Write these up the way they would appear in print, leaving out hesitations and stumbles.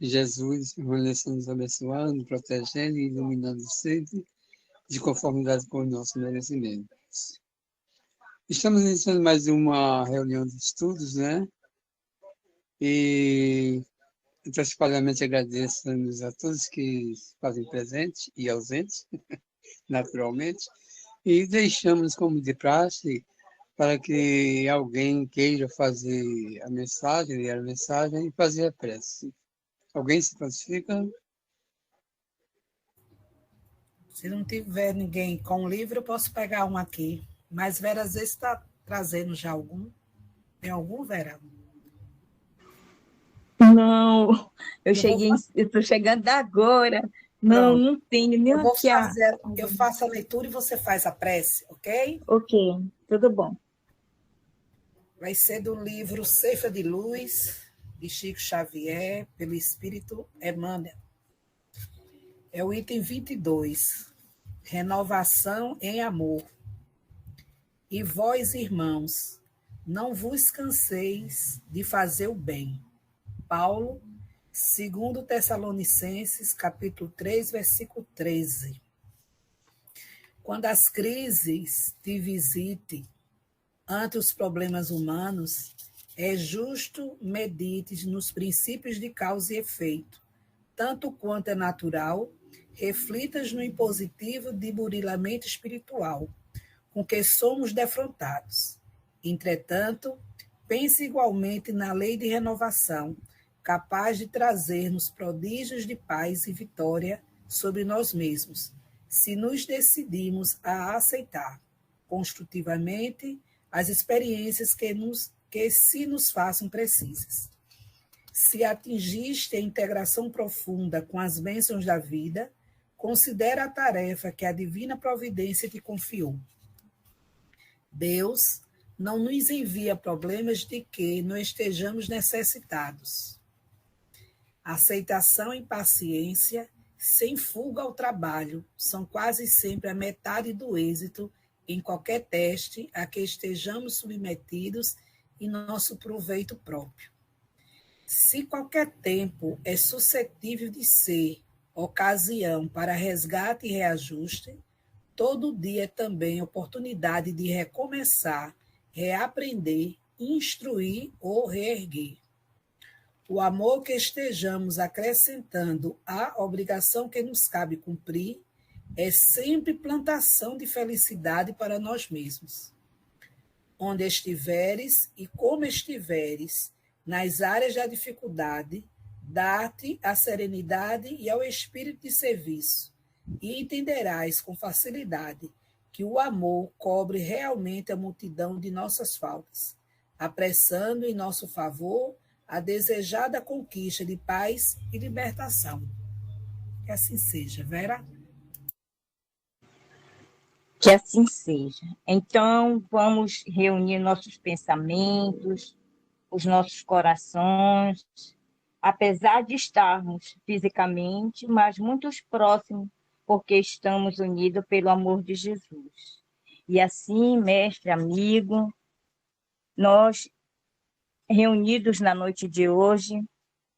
Jesus permaneça nos abençoando, protegendo e iluminando sempre, de conformidade com o nosso merecimento. Estamos iniciando mais uma reunião de estudos, né? E antecipadamente agradecemos a todos que se fazem presentes e ausentes, naturalmente, e deixamos como de praxe para que alguém queira fazer a mensagem, ler a mensagem e fazer a prece. Alguém se classifica? Se não tiver ninguém com livro, eu posso pegar um aqui. Mas Vera, às vezes está trazendo já algum. Tem algum, Vera? Não, eu estou chegando agora. Não, Pronto. não tenho nem aqui. Eu faço a leitura e você faz a prece, ok? Ok, tudo bom. Vai ser do livro Ceifa de Luz, de Chico Xavier, pelo Espírito Emmanuel. É o item 22. Renovação em amor. E vós, irmãos, não vos canseis de fazer o bem. Paulo, 2 Tessalonicenses, capítulo 3, versículo 13. Quando as crises te visitem ante os problemas humanos, é justo medites nos princípios de causa e efeito, tanto quanto é natural, reflitas no impositivo de burilamento espiritual, com que somos defrontados. Entretanto, pense igualmente na lei de renovação, capaz de trazer-nos prodígios de paz e vitória sobre nós mesmos, se nos decidimos a aceitar construtivamente as experiências que se nos façam precisas. Se atingiste a integração profunda com as bênçãos da vida, considera a tarefa que a divina providência te confiou. Deus não nos envia problemas de que não estejamos necessitados. Aceitação e paciência, sem fuga ao trabalho, são quase sempre a metade do êxito em qualquer teste a que estejamos submetidos em nosso proveito próprio. Se qualquer tempo é suscetível de ser ocasião para resgate e reajuste, todo dia é também oportunidade de recomeçar, reaprender, instruir ou reerguer. O amor que estejamos acrescentando à obrigação que nos cabe cumprir é sempre plantação de felicidade para nós mesmos. Onde estiveres e como estiveres, nas áreas da dificuldade, dá-te a serenidade e ao espírito de serviço, e entenderás com facilidade que o amor cobre realmente a multidão de nossas faltas, apressando em nosso favor a desejada conquista de paz e libertação. Que assim seja, Vera. Que assim seja. Então, vamos reunir nossos pensamentos, os nossos corações, apesar de estarmos fisicamente, mas muito próximos, porque estamos unidos pelo amor de Jesus. E assim, mestre, amigo, nós, reunidos na noite de hoje,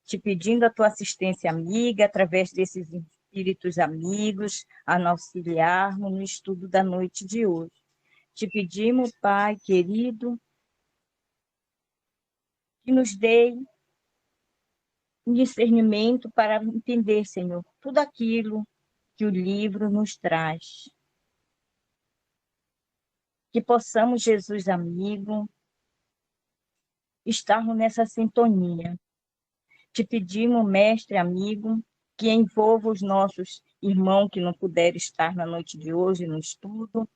te pedindo a tua assistência amiga, através desses espíritos amigos, a nos auxiliarmos no estudo da noite de hoje. Te pedimos, Pai querido, que nos dê um discernimento para entender, Senhor, tudo aquilo que o livro nos traz. Que possamos, Jesus amigo, estarmos nessa sintonia. Te pedimos, mestre amigo, que envolva os nossos irmãos que não puderam estar na noite de hoje no estudo,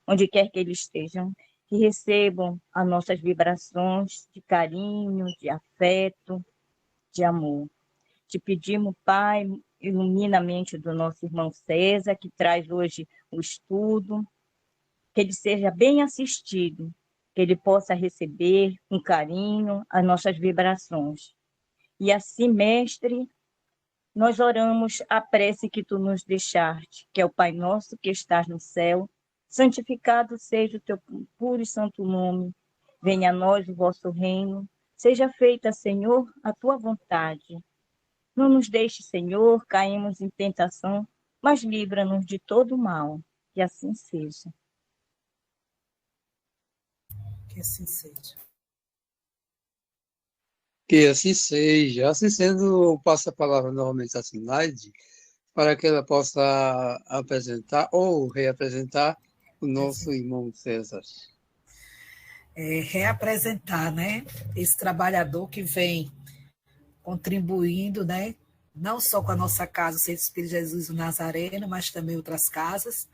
onde quer que eles estejam, que recebam as nossas vibrações de carinho, de afeto, de amor. Te pedimos, Pai, ilumina a mente do nosso irmão César, que traz hoje o estudo, que ele seja bem assistido, que ele possa receber com carinho as nossas vibrações. E assim, mestre, nós oramos a prece que tu nos deixaste, que é o Pai nosso que estás no céu, santificado seja o teu puro e santo nome, venha a nós o vosso reino, Seja feita, Senhor, a tua vontade. Não nos deixe, Senhor, caímos em tentação, mas livra-nos de todo mal. Que assim seja. Que assim seja. Que assim seja. Assim sendo, eu passo a palavra novamente à Sinaide, para que ela possa apresentar ou reapresentar o nosso irmão César. Reapresentar, né, esse trabalhador que vem contribuindo, né, não só com a nossa casa, o Centro Espírita Jesus do Nazareno, mas também outras casas.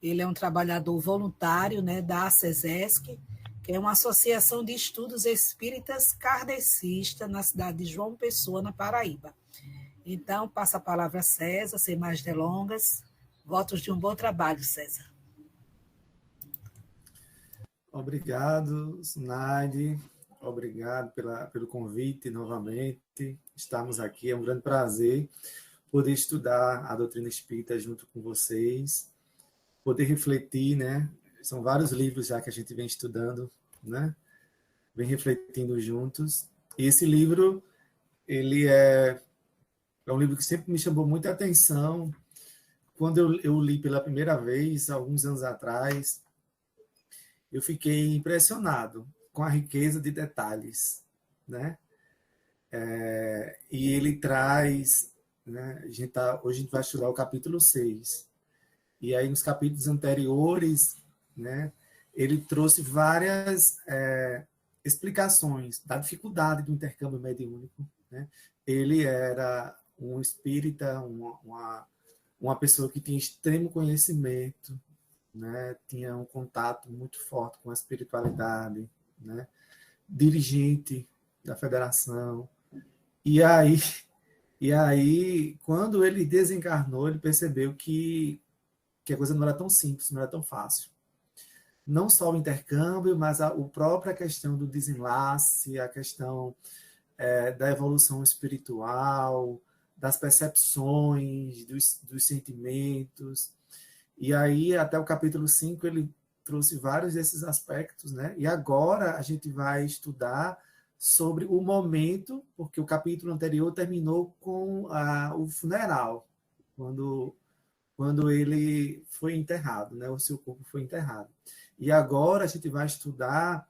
Ele é um trabalhador voluntário, né, da ACESESC, que é uma associação de estudos espíritas kardecistas na cidade de João Pessoa, na Paraíba. Então, passa a palavra a César, sem mais delongas. Votos de um bom trabalho, César. Obrigado, Sunaide. Obrigado pelo convite novamente. Estamos aqui, é um grande prazer poder estudar a doutrina espírita junto com vocês, poder refletir, né? São vários livros já que a gente vem estudando, né? Vem refletindo juntos. E esse livro, ele é um livro que sempre me chamou muita atenção. Quando eu li pela primeira vez, alguns anos atrás, eu fiquei impressionado com a riqueza de detalhes, né? E ele traz, né? Hoje a gente vai estudar o capítulo 6. E aí, nos capítulos anteriores, né, ele trouxe várias explicações da dificuldade do intercâmbio mediúnico. Né? Ele era um espírita, uma pessoa que tinha extremo conhecimento, né? Tinha um contato muito forte com a espiritualidade, né? Dirigente da federação. E aí, quando ele desencarnou, ele percebeu que a coisa não era tão simples, não era tão fácil. Não só o intercâmbio, mas a própria questão do desenlace, a questão da evolução espiritual, das percepções, dos sentimentos. E aí, até o capítulo 5, ele trouxe vários desses aspectos, né? E agora a gente vai estudar sobre o momento, porque o capítulo anterior terminou com o funeral, quando ele foi enterrado, né? O seu corpo foi enterrado. E agora a gente vai estudar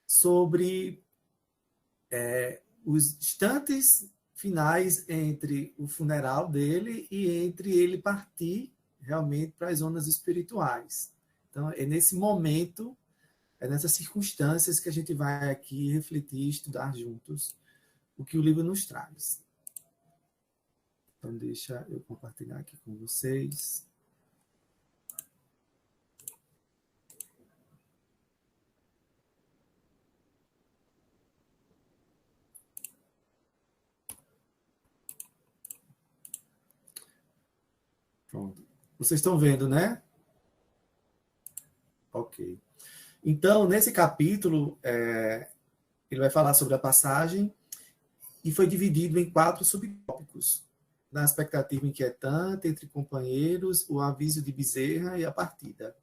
sobre os instantes finais entre o funeral dele e entre ele partir realmente para as zonas espirituais. Então, é nesse momento, é nessas circunstâncias que a gente vai aqui refletir, estudar juntos o que o livro nos traz. Então, deixa eu compartilhar aqui com vocês. Pronto. Vocês estão vendo, né? Ok. Então, nesse capítulo, ele vai falar sobre a passagem e foi dividido em 4 subtópicos. Na expectativa inquietante, entre companheiros, o aviso de Bezerra e a partida.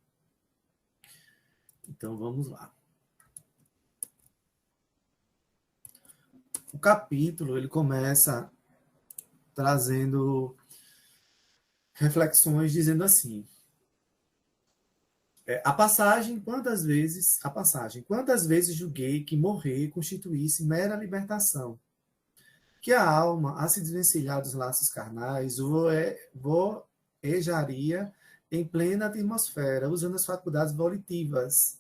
Então, vamos lá. O capítulo, ele começa trazendo reflexões, dizendo assim: quantas vezes julguei que morrer constituísse mera libertação, que a alma, a se desvencilhar dos laços carnais, voejaria em plena atmosfera, usando as faculdades volitivas.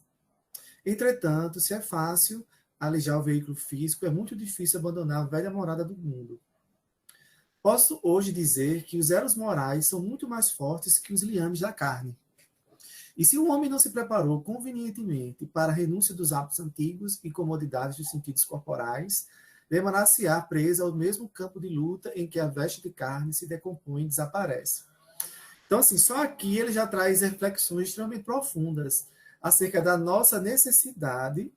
Entretanto, se é fácil alijar o veículo físico, é muito difícil abandonar a velha morada do mundo. Posso hoje dizer que os elos morais são muito mais fortes que os liames da carne. E se o homem não se preparou convenientemente para a renúncia dos hábitos antigos e comodidades dos sentidos corporais, permanecerá preso ao mesmo campo de luta em que a veste de carne se decompõe e desaparece. Então, assim, só aqui ele já traz reflexões extremamente profundas acerca da nossa necessidade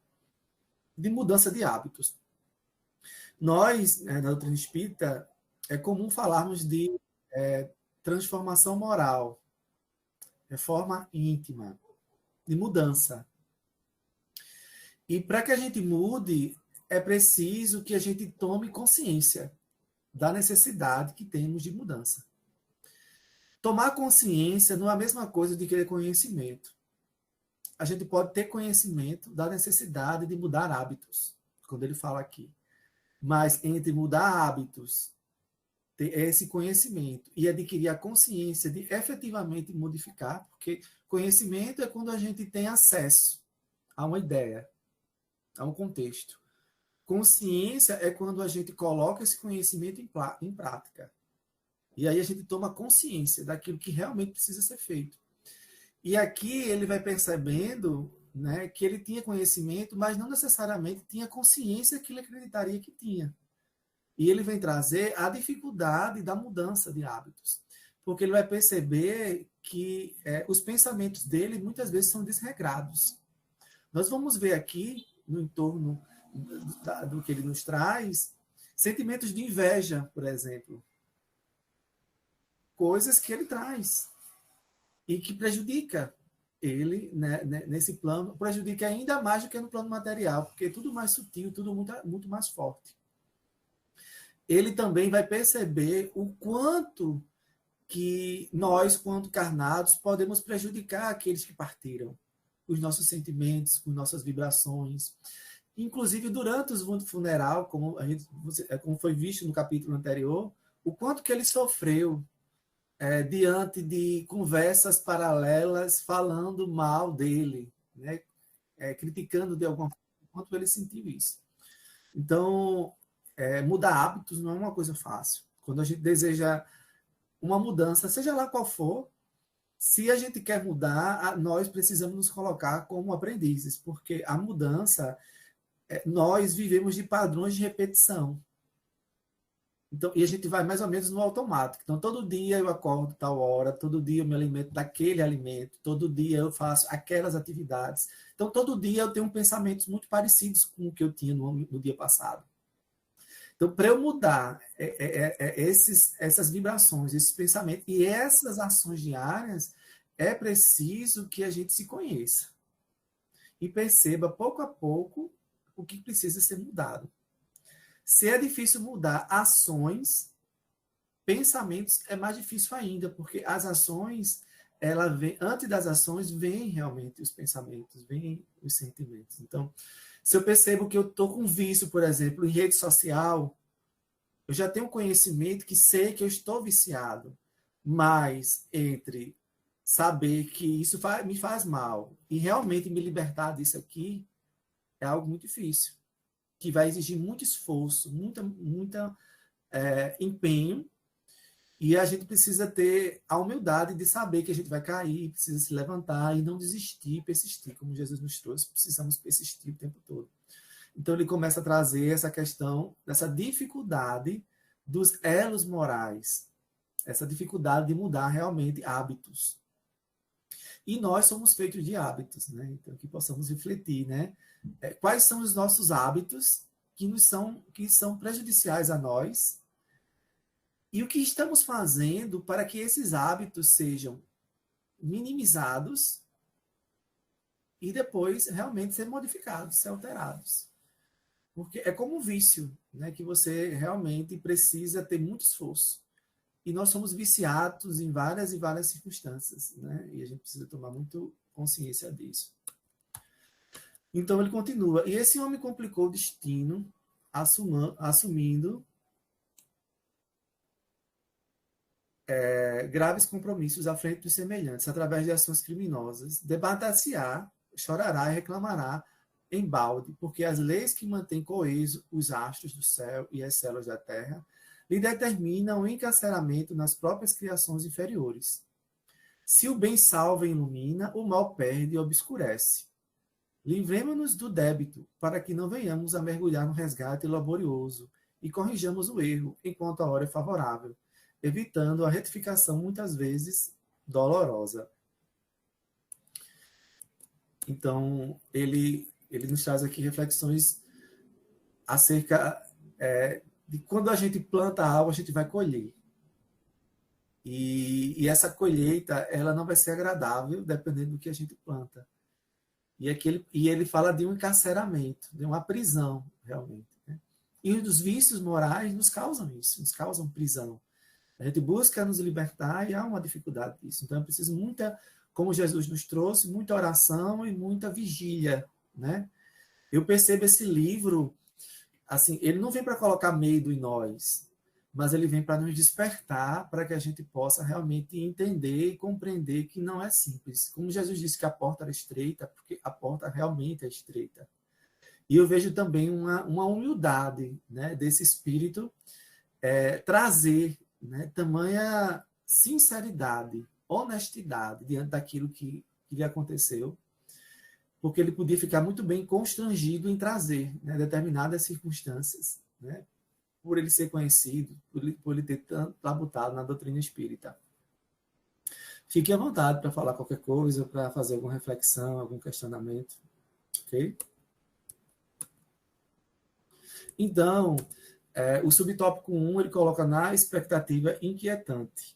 de mudança de hábitos. Nós, na doutrina espírita, é comum falarmos de transformação moral, reforma íntima, de mudança. E para que a gente mude, é preciso que a gente tome consciência da necessidade que temos de mudança. Tomar consciência não é a mesma coisa de querer conhecimento. A gente pode ter conhecimento da necessidade de mudar hábitos, quando ele fala aqui. Mas entre mudar hábitos, ter esse conhecimento e adquirir a consciência de efetivamente modificar, porque conhecimento é quando a gente tem acesso a uma ideia, a um contexto. Consciência é quando a gente coloca esse conhecimento em prática. E aí a gente toma consciência daquilo que realmente precisa ser feito. E aqui ele vai percebendo, né, que ele tinha conhecimento, mas não necessariamente tinha consciência que ele acreditaria que tinha. E ele vem trazer a dificuldade da mudança de hábitos. Porque ele vai perceber que os pensamentos dele muitas vezes são desregrados. Nós vamos ver aqui, no entorno do que ele nos traz, sentimentos de inveja, por exemplo. Coisas que ele traz e que prejudica ele, né, nesse plano, prejudica ainda mais do que no plano material, porque é tudo mais sutil, tudo muito mais forte. Ele também vai perceber o quanto que nós, quanto encarnados, podemos prejudicar aqueles que partiram, os nossos sentimentos, com nossas vibrações. Inclusive, durante o funeral, como foi visto no capítulo anterior, o quanto que ele sofreu diante de conversas paralelas falando mal dele, né? Criticando de alguma forma, o quanto ele sentiu isso. Então, mudar hábitos não é uma coisa fácil. Quando a gente deseja uma mudança, seja lá qual for, se a gente quer mudar, nós precisamos nos colocar como aprendizes, porque a mudança, nós vivemos de padrões de repetição. Então, e a gente vai mais ou menos no automático. Então, todo dia eu acordo tal hora, todo dia eu me alimento daquele alimento, todo dia eu faço aquelas atividades. Então, todo dia eu tenho pensamentos muito parecidos com o que eu tinha no dia passado. Então, para eu mudar essas vibrações, esses pensamentos e essas ações diárias, é preciso que a gente se conheça e perceba, pouco a pouco, o que precisa ser mudado. Se é difícil mudar ações, pensamentos é mais difícil ainda, porque as ações, antes das ações, vêm realmente os pensamentos, vêm os sentimentos. Então, se eu percebo que eu estou com vício, por exemplo, em rede social, eu já tenho conhecimento que sei que eu estou viciado, mas entre saber que isso me faz mal e realmente me libertar disso aqui, é algo muito difícil, que vai exigir muito esforço, muita empenho, e a gente precisa ter a humildade de saber que a gente vai cair, precisa se levantar e não desistir, persistir, como Jesus nos trouxe, precisamos persistir o tempo todo. Então ele começa a trazer essa questão dessa dificuldade dos elos morais, essa dificuldade de mudar realmente hábitos. E nós somos feitos de hábitos, né? Então que possamos refletir, né? Quais são os nossos hábitos que são prejudiciais a nós e o que estamos fazendo para que esses hábitos sejam minimizados e depois realmente ser modificados, ser alterados. Porque é como um vício, né, que você realmente precisa ter muito esforço. E nós somos viciados em várias e várias circunstâncias, né? E a gente precisa tomar muito consciência disso. Então ele continua. E esse homem complicou o destino, assumindo graves compromissos à frente dos semelhantes, através de ações criminosas, debater-se-á, chorará e reclamará em balde, porque as leis que mantêm coeso os astros do céu e as células da terra lhe determinam o encarceramento nas próprias criações inferiores. Se o bem salva e ilumina, o mal perde e obscurece. Livremo-nos do débito, para que não venhamos a mergulhar no resgate laborioso e corrijamos o erro enquanto a hora é favorável, evitando a retificação muitas vezes dolorosa. Então, ele nos traz aqui reflexões acerca de quando a gente planta algo, a gente vai colher. E essa colheita, ela não vai ser agradável, dependendo do que a gente planta. E ele fala de um encarceramento, de uma prisão, realmente. Né? E os vícios morais nos causam isso, nos causam prisão. A gente busca nos libertar e há uma dificuldade disso. Então, é preciso muita, como Jesus nos trouxe, muita oração e muita vigília. Né? Eu percebo esse livro, assim, ele não vem para colocar medo em nós, mas ele vem para nos despertar, para que a gente possa realmente entender e compreender que não é simples. Como Jesus disse que a porta era estreita, porque a porta realmente é estreita. E eu vejo também uma humildade, né, desse espírito trazer, né, tamanha sinceridade, honestidade diante daquilo que lhe aconteceu, porque ele podia ficar muito bem constrangido em trazer, né, determinadas circunstâncias, né, por ele ser conhecido, por ele ter tanto labutado na doutrina espírita. Fique à vontade para falar qualquer coisa, para fazer alguma reflexão, algum questionamento. Ok? Então, o subtópico 1, ele coloca na expectativa inquietante.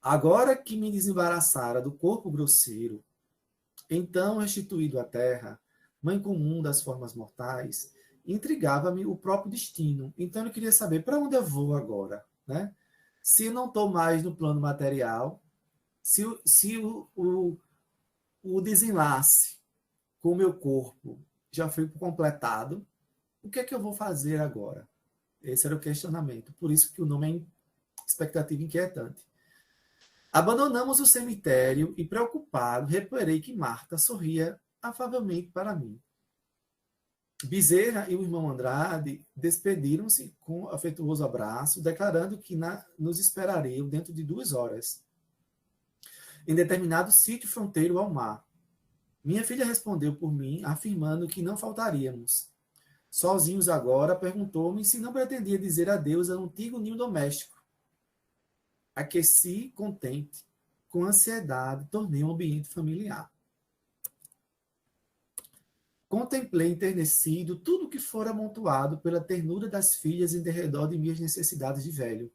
Agora que me desembaraçara do corpo grosseiro, então restituído à terra, mãe comum das formas mortais, intrigava-me o próprio destino. Então eu queria saber para onde eu vou agora, né? Se eu não estou mais no plano material, se o desenlace com o meu corpo já foi completado, o que é que eu vou fazer agora? Esse era o questionamento. Por isso que o nome é expectativa inquietante. Abandonamos o cemitério e, preocupado, reparei que Marta sorria afavelmente para mim. Bezerra e o irmão Andrade despediram-se com afetuoso abraço, declarando que nos esperariam dentro de 2 horas, em determinado sítio fronteiro ao mar. Minha filha respondeu por mim, afirmando que não faltaríamos. Sozinhos agora, perguntou-me se não pretendia dizer adeus ao antigo ninho doméstico. Aqueci, contente, com ansiedade, tornei um ambiente familiar. Contemplei enternecido tudo o que fora amontoado pela ternura das filhas em derredor de minhas necessidades de velho.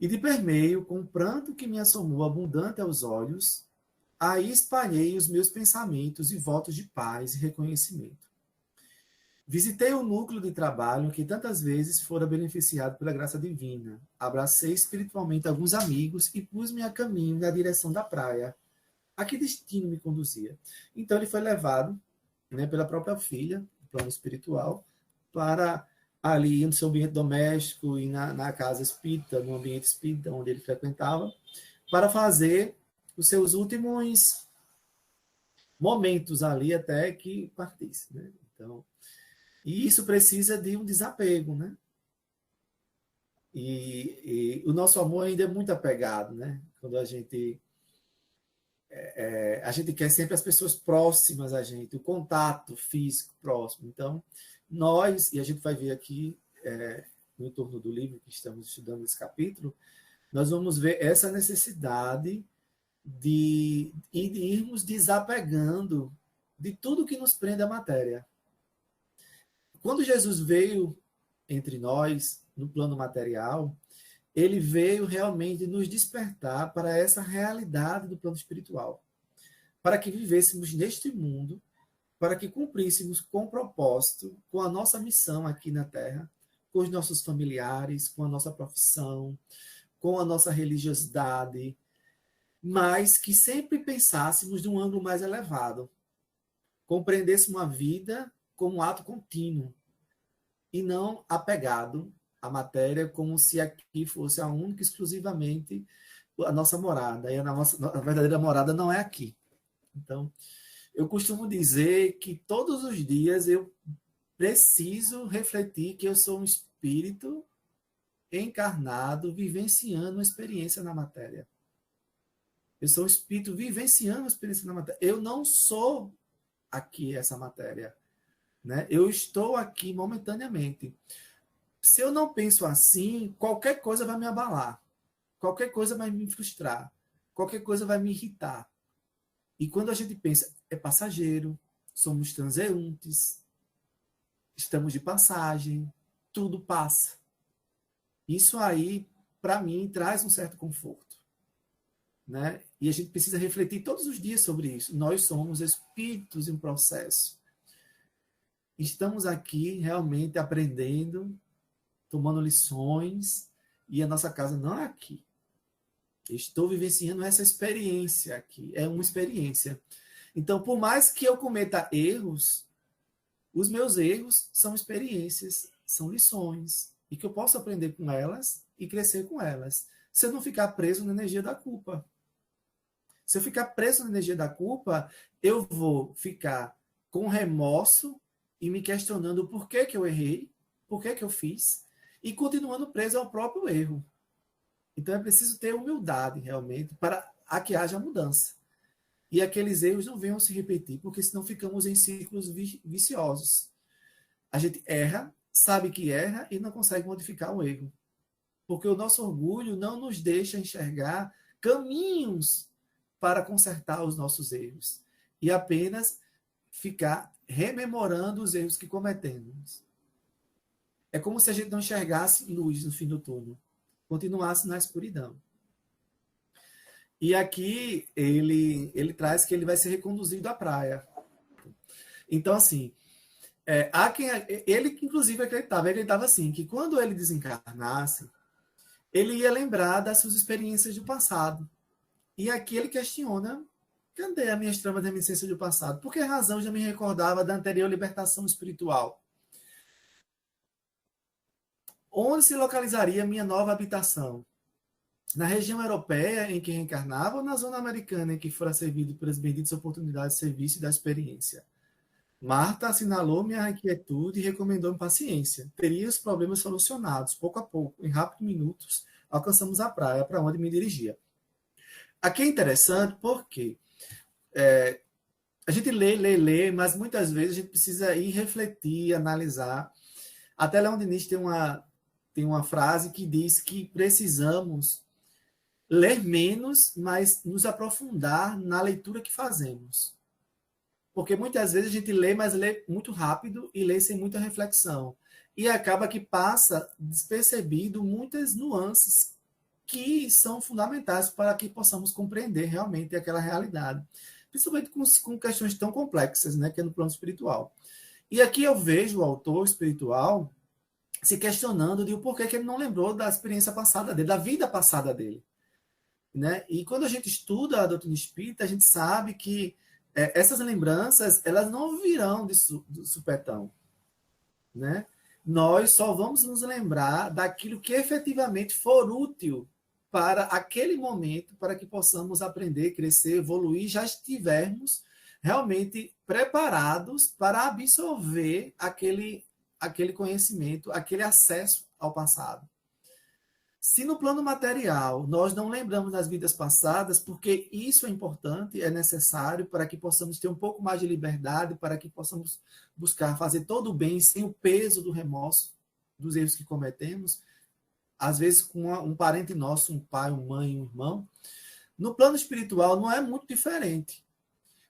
E de permeio, com o pranto que me assomou abundante aos olhos, aí espalhei os meus pensamentos e votos de paz e reconhecimento. Visitei o núcleo de trabalho que tantas vezes fora beneficiado pela graça divina. Abracei espiritualmente alguns amigos e pus-me a caminho na direção da praia. A que destino me conduzia? Então ele foi levado, né, pela própria filha, no plano espiritual, para ali no seu ambiente doméstico e na casa espírita, no ambiente espírita onde ele frequentava, para fazer os seus últimos momentos ali até que partisse. Né? Então, e isso precisa de um desapego, né? E o nosso amor ainda é muito apegado, né? Quando a gente quer sempre as pessoas próximas a gente, o contato físico próximo. Então, nós, e a gente vai ver aqui no entorno do livro que estamos estudando nesse capítulo, nós vamos ver essa necessidade de irmos desapegando de tudo que nos prende à matéria. Quando Jesus veio entre nós, no plano material, ele veio realmente nos despertar para essa realidade do plano espiritual, para que vivêssemos neste mundo, para que cumpríssemos com o propósito, com a nossa missão aqui na Terra, com os nossos familiares, com a nossa profissão, com a nossa religiosidade, mas que sempre pensássemos de um ângulo mais elevado, compreendêssemos a vida como um ato contínuo e não apegado à matéria como se aqui fosse a única, exclusivamente a nossa morada. E a verdadeira morada não é aqui. Então, eu costumo dizer que todos os dias eu preciso refletir que eu sou um espírito encarnado, vivenciando uma experiência na matéria. Eu sou um espírito vivenciando uma experiência na matéria. Eu não sou aqui essa matéria. Né? Eu estou aqui momentaneamente. Se eu não penso assim, qualquer coisa vai me abalar. Qualquer coisa vai me frustrar. Qualquer coisa vai me irritar. E quando a gente pensa, é passageiro, somos transeuntes, estamos de passagem, tudo passa. Isso aí, para mim, traz um certo conforto. né? E a gente precisa refletir todos os dias sobre isso. Nós somos espíritos em processo. Estamos aqui realmente aprendendo, tomando lições, e a nossa casa não é aqui. Estou vivenciando essa experiência aqui. É uma experiência. Então, por mais que eu cometa erros, os meus erros são experiências, são lições, e que eu posso aprender com elas e crescer com elas. Se eu não ficar preso na energia da culpa. Se eu ficar preso na energia da culpa, eu vou ficar com remorso e me questionando por que eu errei, por que eu fiz, e continuando preso ao próprio erro. Então é preciso ter humildade, realmente, para que haja mudança. E aqueles erros não venham se repetir, porque senão ficamos em ciclos viciosos. A gente erra, sabe que erra e não consegue modificar o erro. Porque o nosso orgulho não nos deixa enxergar caminhos para consertar os nossos erros. E apenas ficar rememorando os erros que cometemos. É como se a gente não enxergasse luz no fim do túnel. Continuasse na escuridão. E aqui ele traz que ele vai ser reconduzido à praia. Então, assim, ele inclusive acreditava assim, que quando ele desencarnasse, ele ia lembrar das suas experiências do passado. E aqui ele questiona, cadê a minha trama de reminiscência do passado? Por que razão eu já me recordava da anterior libertação espiritual? Onde se localizaria a minha nova habitação? Na região europeia em que reencarnava ou na zona americana em que fora servido pelas benditas oportunidades de serviço e da experiência? Marta assinalou minha inquietude e recomendou-me paciência. Teria os problemas solucionados, pouco a pouco, em rápidos minutos, alcançamos a praia para onde me dirigia. Aqui é interessante porque a gente lê, mas muitas vezes a gente precisa ir refletir, analisar. Até Leon Denis tem uma frase que diz que precisamos ler menos, mas nos aprofundar na leitura que fazemos. Porque muitas vezes a gente lê, mas lê muito rápido e lê sem muita reflexão. E acaba que passa despercebido muitas nuances que são fundamentais para que possamos compreender realmente aquela realidade. Principalmente com questões tão complexas, né, que é no plano espiritual. E aqui eu vejo o autor espiritual se questionando de o porquê que ele não lembrou da experiência passada dele, da vida passada dele. Né? E quando a gente estuda a doutrina espírita, a gente sabe que essas lembranças elas não virão do supetão. Né? Nós só vamos nos lembrar daquilo que efetivamente for útil para aquele momento, para que possamos aprender, crescer, evoluir, já estivermos realmente preparados para absorver aquele conhecimento, aquele acesso ao passado. Se no plano material nós não lembramos das vidas passadas, porque isso é importante, é necessário para que possamos ter um pouco mais de liberdade, para que possamos buscar fazer todo o bem sem o peso do remorso dos erros que cometemos, às vezes com um parente nosso, um pai, uma mãe, um irmão. No plano espiritual não é muito diferente.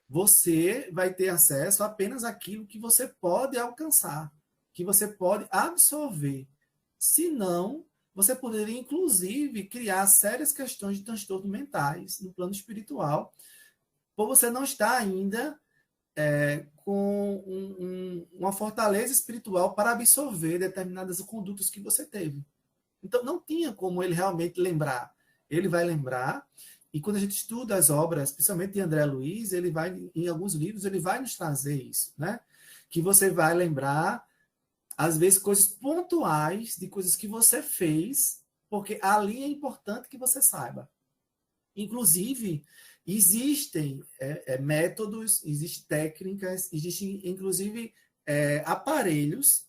Você vai ter acesso apenas àquilo que você pode alcançar, que você pode absorver. Se não, você poderia, inclusive, criar sérias questões de transtornos mentais no plano espiritual, por você não estar ainda com uma fortaleza espiritual para absorver determinadas condutas que você teve. Então, não tinha como ele realmente lembrar. Ele vai lembrar, e quando a gente estuda as obras, principalmente de André Luiz, ele vai, em alguns livros, ele vai nos trazer isso, né? Que você vai lembrar às vezes, coisas pontuais de coisas que você fez, porque ali é importante que você saiba. Inclusive, existem métodos, existem técnicas, existem, inclusive, aparelhos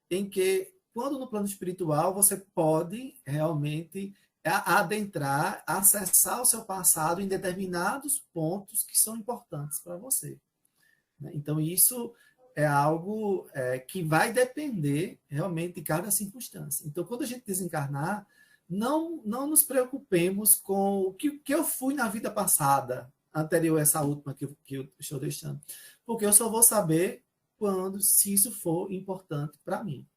em que, quando no plano espiritual, você pode realmente adentrar, acessar o seu passado em determinados pontos que são importantes para você. Então, isso é algo que vai depender realmente de cada circunstância. Então, quando a gente desencarnar, não nos preocupemos com o que eu fui na vida passada, anterior a essa última que eu estou deixando, porque eu só vou saber se isso for importante para mim.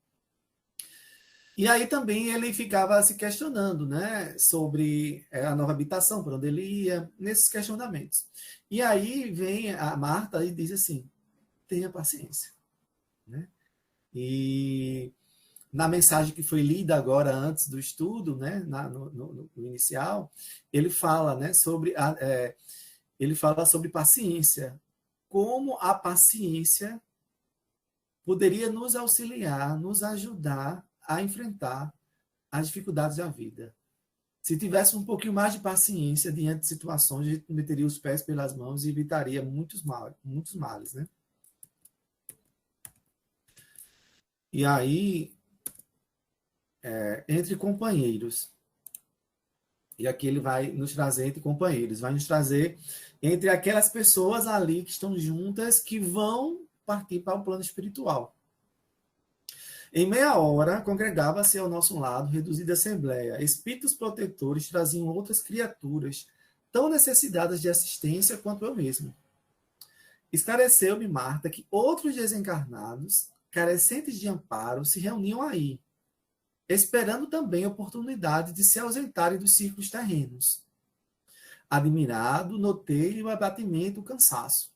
E aí também ele ficava se questionando, né, sobre a nova habitação, por onde ele ia, nesses questionamentos. E aí vem a Marta e diz assim, tenha paciência. Né? E na mensagem que foi lida agora antes do estudo, né, no inicial, ele fala, né, ele fala sobre paciência, como a paciência poderia nos auxiliar, nos ajudar a enfrentar as dificuldades da vida. Se tivesse um pouquinho mais de paciência diante de situações, a gente meteria os pés pelas mãos e evitaria muitos males, né? E aí, entre companheiros, e aqui ele vai nos trazer entre companheiros, vai nos trazer entre aquelas pessoas ali que estão juntas, que vão partir para o plano espiritual. Em meia hora, congregava-se ao nosso lado, reduzida assembleia. Espíritos protetores traziam outras criaturas, tão necessitadas de assistência quanto eu mesmo. Esclareceu-me, Marta, que outros desencarnados, carecentes de amparo, se reuniam aí, esperando também a oportunidade de se ausentarem dos círculos terrenos. Admirado, notei o abatimento e o cansaço.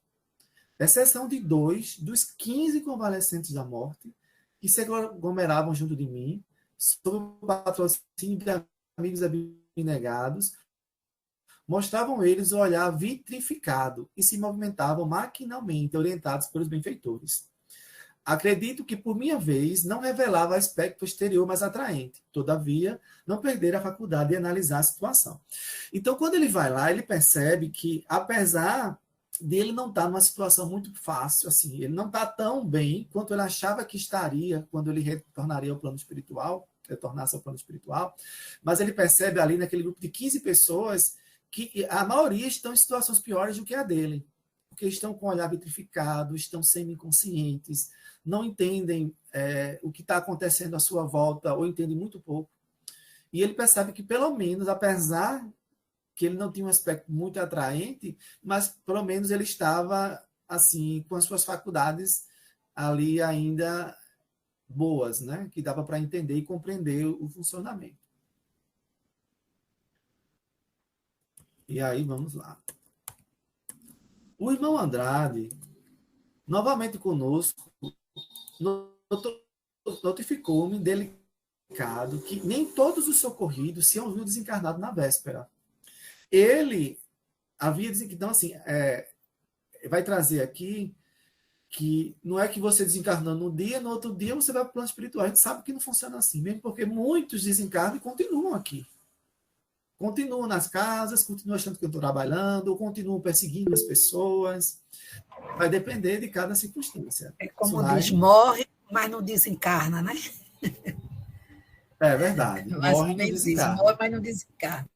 Exceção de 2 dos 15 convalescentes da morte, que se aglomeravam junto de mim, sob o patrocínio de amigos abnegados, mostravam eles o olhar vitrificado e se movimentavam maquinalmente, orientados pelos benfeitores. Acredito que, por minha vez, não revelava aspecto exterior mais atraente. Todavia, não perder a faculdade de analisar a situação. Então, quando ele vai lá, ele percebe que, apesar dele não estar numa situação muito fácil, assim, ele não está tão bem quanto ele achava que estaria quando ele retornaria ao plano espiritual, retornasse ao plano espiritual, mas ele percebe ali naquele grupo de 15 pessoas que a maioria estão em situações piores do que a dele, porque estão com o olhar vitrificado, estão semi-inconscientes, não entendem o que está acontecendo à sua volta, ou entendem muito pouco. E ele percebe que, pelo menos, apesar que ele não tinha um aspecto muito atraente, mas, pelo menos, ele estava, assim, com as suas faculdades ali ainda boas, né? Que dava para entender e compreender o funcionamento. E aí, vamos lá. O irmão Andrade, novamente conosco, notificou-me delicado que nem todos os socorridos se haviam desencarnado na véspera. Ele havia desencarnado, então, assim, vai trazer aqui que não é que você desencarnando um dia, no outro dia você vai para o plano espiritual. A gente sabe que não funciona assim, mesmo porque muitos desencarnam e continuam aqui. Continuam nas casas, continuam achando que eu estou trabalhando, continuam perseguindo as pessoas. Vai depender de cada circunstância. É como diz, morre, mas não desencarna, né? É verdade. Morre, não desencarna. Morre, mas não desencarna.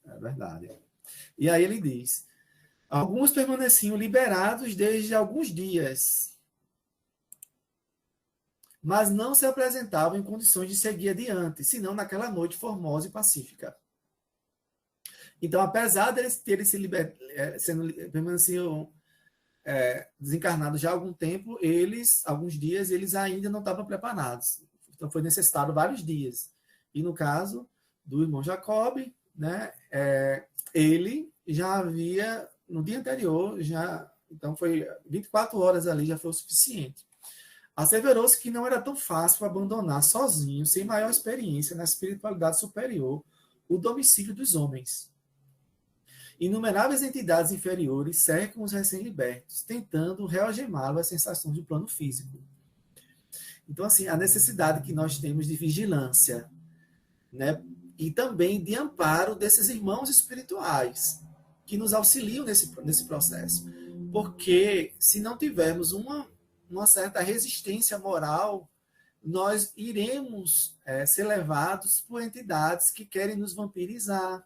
É verdade. E aí ele diz, alguns permaneciam liberados desde alguns dias, mas não se apresentavam em condições de seguir adiante, senão naquela noite formosa e pacífica. Então, apesar deles terem se permaneciam desencarnados já há algum tempo, alguns dias, eles ainda não estavam preparados. Então, foi necessário vários dias. E no caso do irmão Jacob, né, ele já havia, no dia anterior, então foi 24 horas ali, já foi o suficiente. Asseverou-se que não era tão fácil abandonar sozinho, sem maior experiência na espiritualidade superior, o domicílio dos homens. Inumeráveis entidades inferiores cercam os recém-libertos, tentando realgemá-lo às sensações do plano físico. Então, assim, a necessidade que nós temos de vigilância, né, e também de amparo desses irmãos espirituais, que nos auxiliam nesse processo. Porque, se não tivermos uma certa resistência moral, nós iremos ser levados por entidades que querem nos vampirizar.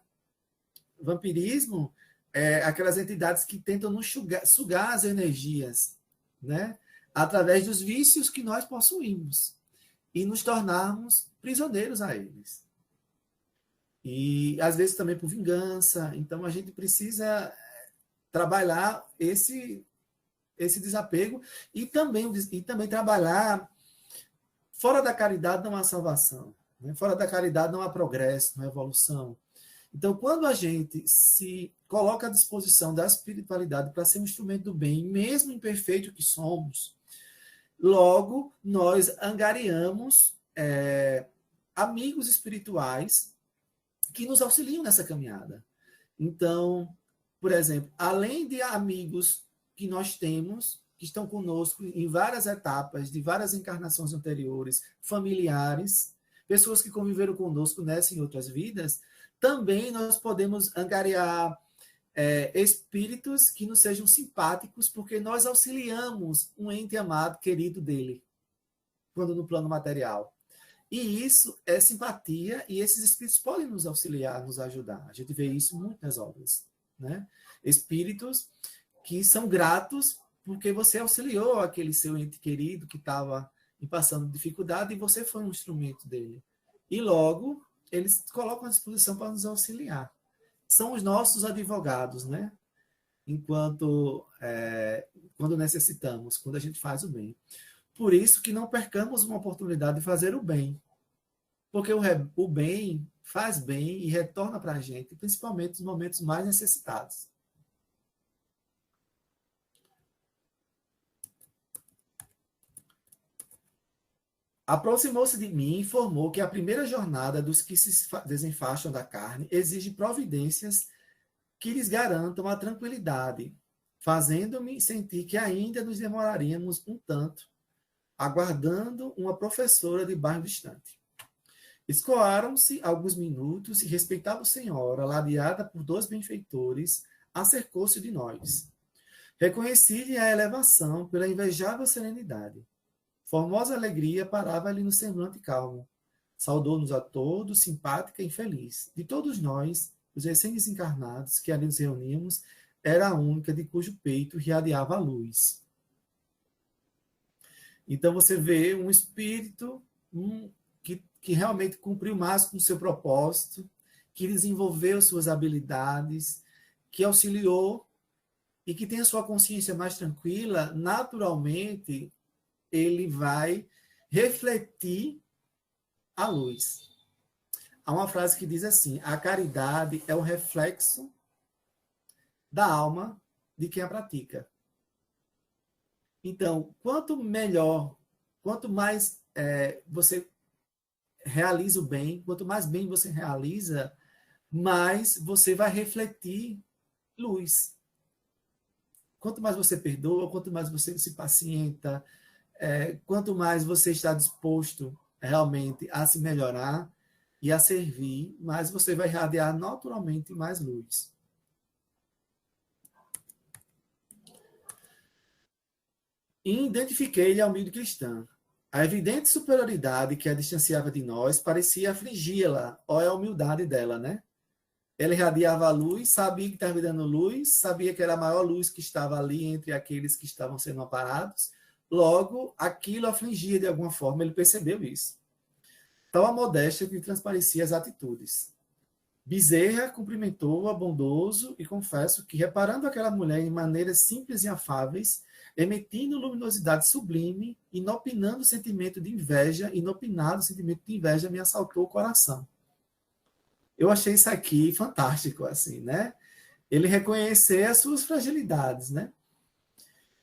Vampirismo é aquelas entidades que tentam nos sugar as energias, né? Através dos vícios que nós possuímos e nos tornarmos prisioneiros a eles. E, às vezes, também por vingança. Então, a gente precisa trabalhar esse desapego e também trabalhar Fora da caridade não há salvação. Né? Fora da caridade não há progresso, não há evolução. Então, quando a gente se coloca à disposição da espiritualidade para ser um instrumento do bem, mesmo imperfeito que somos, logo nós angariamos amigos espirituais que nos auxiliam nessa caminhada. Então, por exemplo, além de amigos que nós temos, que estão conosco em várias etapas, de várias encarnações anteriores, familiares, pessoas que conviveram conosco nessa e em outras vidas, também nós podemos angariar espíritos que nos sejam simpáticos, porque nós auxiliamos um ente amado, querido dele, quando no plano material. E isso é simpatia, e esses espíritos podem nos auxiliar, nos ajudar. A gente vê isso muito nas obras. Né? Espíritos que são gratos porque você auxiliou aquele seu ente querido que estava passando dificuldade e você foi um instrumento dele. E logo, eles colocam à disposição para nos auxiliar. São os nossos advogados, né? Quando necessitamos, quando a gente faz o bem. Por isso que não percamos uma oportunidade de fazer o bem. Porque o bem faz bem e retorna para a gente, principalmente nos momentos mais necessitados. Aproximou-se de mim e informou que a primeira jornada dos que se desenfaixam da carne exige providências que lhes garantam a tranquilidade, fazendo-me sentir que ainda nos demoraríamos um tanto, aguardando uma professora de bairro distante. Escoaram-se alguns minutos e respeitável senhora, ladeada por 2 benfeitores, acercou-se de nós. Reconheci-lhe a elevação pela invejável serenidade. Formosa alegria parava-lhe no semblante calmo. Saudou-nos a todos, simpática e feliz. De todos nós, os recém-desencarnados que ali nos reuníamos, era a única de cujo peito irradiava a luz. Então você vê um espírito que realmente cumpriu mais com o seu propósito, que desenvolveu suas habilidades, que auxiliou e que tem a sua consciência mais tranquila, naturalmente ele vai refletir a luz. Há uma frase que diz assim: a caridade é o reflexo da alma de quem a pratica. Então, quanto melhor, quanto mais você realiza o bem, quanto mais bem você realiza, mais você vai refletir luz. Quanto mais você perdoa, quanto mais você se pacienta, quanto mais você está disposto realmente a se melhorar e a servir, mais você vai irradiar naturalmente mais luz. E identifiquei-lhe a humilde cristã. A evidente superioridade que a distanciava de nós parecia afligi-la, ou é a humildade dela, né? Ela irradiava a luz, sabia que estava dando luz, sabia que era a maior luz que estava ali entre aqueles que estavam sendo amparados. Logo, aquilo afligia de alguma forma, ele percebeu isso. Tal a modéstia que transparecia as atitudes. Bezerra cumprimentou-a bondoso e confesso que, reparando aquela mulher em maneiras simples e afáveis, emitindo luminosidade sublime, inopinado sentimento de inveja me assaltou o coração. Eu achei isso aqui fantástico, assim, né? Ele reconhecer as suas fragilidades, né?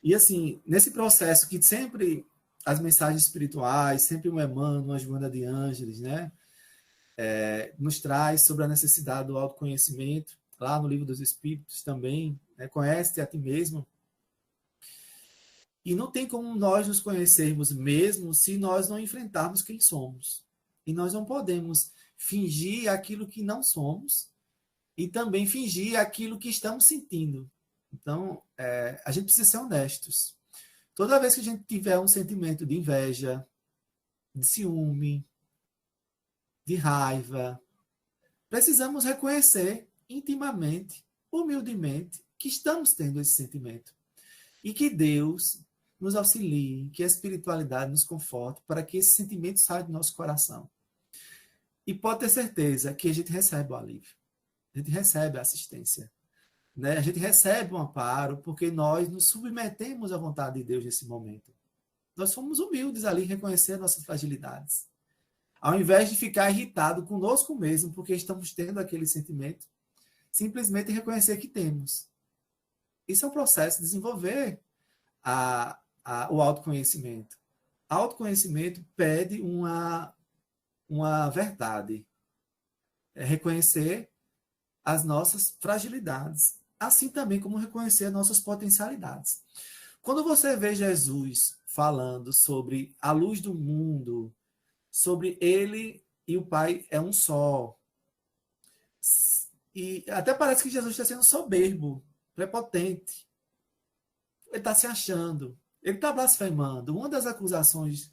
E, assim, nesse processo que sempre as mensagens espirituais, sempre o Emmanuel, uma Joana de Ângeles, né? Nos traz sobre a necessidade do autoconhecimento, lá no Livro dos Espíritos também, né? Conhece-te a ti mesmo. E não tem como nós nos conhecermos mesmo se nós não enfrentarmos quem somos. E nós não podemos fingir aquilo que não somos e também fingir aquilo que estamos sentindo. Então, a gente precisa ser honestos. Toda vez que a gente tiver um sentimento de inveja, de ciúme, de raiva, precisamos reconhecer intimamente, humildemente, que estamos tendo esse sentimento. E que Deus nos auxilie, que a espiritualidade nos conforte para que esse sentimento saia do nosso coração. E pode ter certeza que a gente recebe o alívio, a gente recebe a assistência, né? A gente recebe um amparo porque nós nos submetemos à vontade de Deus nesse momento. Nós somos humildes ali, reconhecer nossas fragilidades. Ao invés de ficar irritado conosco mesmo, porque estamos tendo aquele sentimento, simplesmente reconhecer que temos. Isso é um processo de desenvolver o autoconhecimento. Autoconhecimento pede uma verdade. É reconhecer as nossas fragilidades, assim também como reconhecer as nossas potencialidades. Quando você vê Jesus falando sobre a luz do mundo, sobre ele e o Pai é um só, e até parece que Jesus está sendo soberbo, prepotente. Ele está se achando, ele está blasfemando. Uma das acusações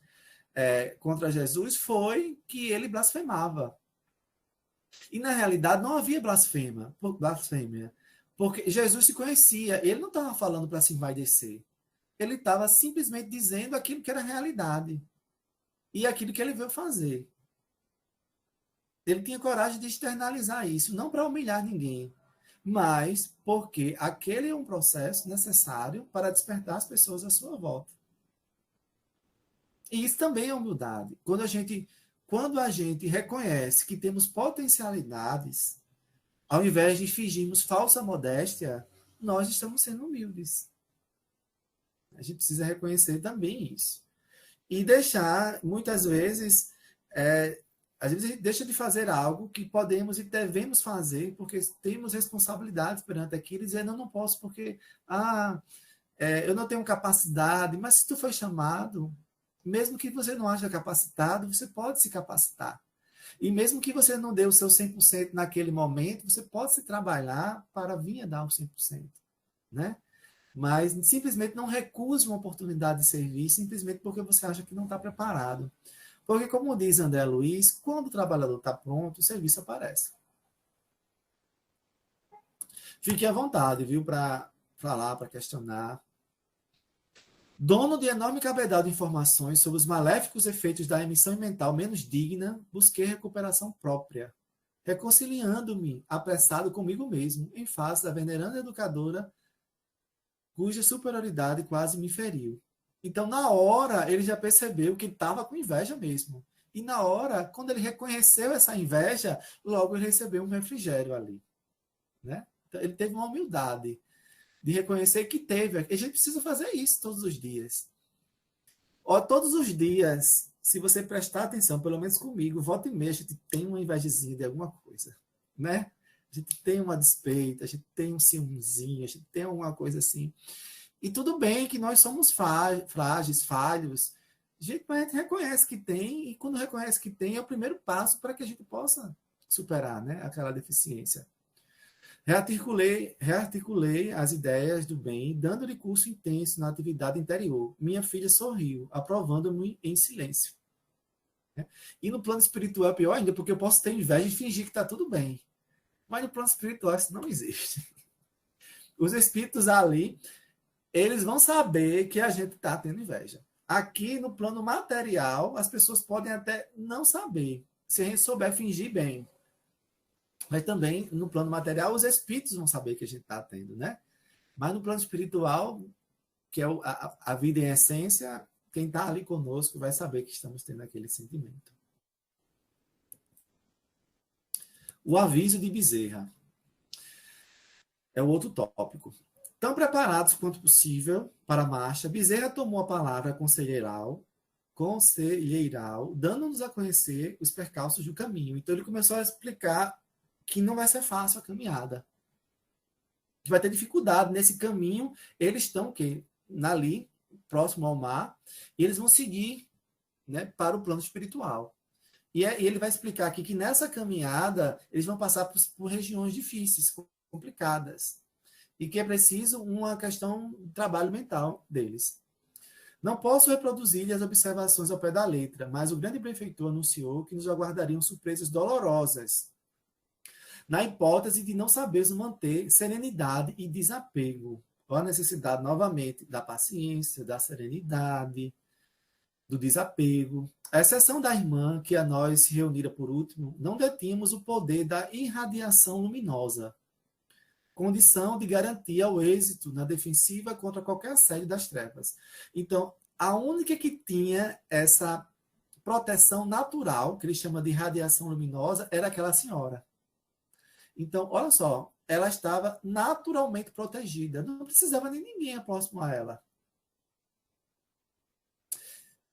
contra Jesus foi que ele blasfemava. E, na realidade, não havia blasfêmia, porque Jesus se conhecia. Ele não estava falando para se envaidecer. Ele estava simplesmente dizendo aquilo que era realidade e aquilo que ele veio fazer. Ele tinha coragem de externalizar isso, não para humilhar ninguém, mas porque aquele é um processo necessário para despertar as pessoas à sua volta. E isso também é humildade. Quando a gente reconhece que temos potencialidades, ao invés de fingirmos falsa modéstia, nós estamos sendo humildes. A gente precisa reconhecer também isso. E deixar, muitas vezes, às vezes a gente deixa de fazer algo que podemos e devemos fazer, porque temos responsabilidades perante aquilo, e dizer, não posso porque eu não tenho capacidade, mas se tu foi chamado, mesmo que você não ache capacitado, você pode se capacitar. E mesmo que você não dê o seu 100% naquele momento, você pode se trabalhar para vir a dar o 100%. Né? Mas simplesmente não recuse uma oportunidade de servir, simplesmente porque você acha que não está preparado. Porque, como diz André Luiz, quando o trabalhador está pronto, o serviço aparece. Fique à vontade, viu, para falar, para questionar. Dono de enorme cabedal de informações sobre os maléficos efeitos da emissão mental menos digna, busquei recuperação própria, reconciliando-me, apressado comigo mesmo, em face da veneranda educadora, cuja superioridade quase me feriu. Então, na hora, ele já percebeu que estava com inveja mesmo. E na hora, quando ele reconheceu essa inveja, logo ele recebeu um refrigério ali. Né? Então, ele teve uma humildade de reconhecer que teve. A gente precisa fazer isso todos os dias. Todos os dias, se você prestar atenção, pelo menos comigo, volta e meia, a gente tem uma invejazinha de alguma coisa. Né? A gente tem uma despeita, a gente tem um ciúmezinho, a gente tem alguma coisa assim. E tudo bem que nós somos frágeis, falhos. Mas a gente reconhece que tem, e quando reconhece que tem, é o primeiro passo para que a gente possa superar, né, aquela deficiência. Rearticulei as ideias do bem, dando-lhe curso intenso na atividade interior. Minha filha sorriu, aprovando-me em silêncio. E no plano espiritual é pior ainda, porque eu posso ter inveja e fingir que está tudo bem. Mas no plano espiritual isso não existe. Os espíritos ali, eles vão saber que a gente está tendo inveja. Aqui no plano material, as pessoas podem até não saber, se a gente souber fingir bem. Mas também, no plano material, os espíritos vão saber que a gente está tendo, né? Mas no plano espiritual, que é a vida em essência, quem está ali conosco vai saber que estamos tendo aquele sentimento. O aviso de Bezerra é o outro tópico. Tão preparados quanto possível para a marcha, Bezerra tomou a palavra conselheiral, dando-nos a conhecer os percalços do caminho. Então ele começou a explicar que não vai ser fácil a caminhada. Que vai ter dificuldade nesse caminho. Eles estão ali, próximo ao mar, e eles vão seguir, né, para o plano espiritual. E ele vai explicar aqui que nessa caminhada eles vão passar por regiões difíceis, complicadas, e que é preciso uma questão de trabalho mental deles. Não posso reproduzir as observações ao pé da letra, mas o grande benfeitor anunciou que nos aguardariam surpresas dolorosas, na hipótese de não sabermos manter serenidade e desapego. Olha a necessidade, novamente, da paciência, da serenidade, do desapego. A exceção da irmã, que a nós se reunira por último, não detínhamos o poder da irradiação luminosa, condição de garantia ao êxito na defensiva contra qualquer assédio das trevas. Então, A única que tinha essa proteção natural, que ele chama de radiação luminosa, era aquela senhora. Então, olha só, ela estava naturalmente protegida, não precisava de ninguém próximo a ela.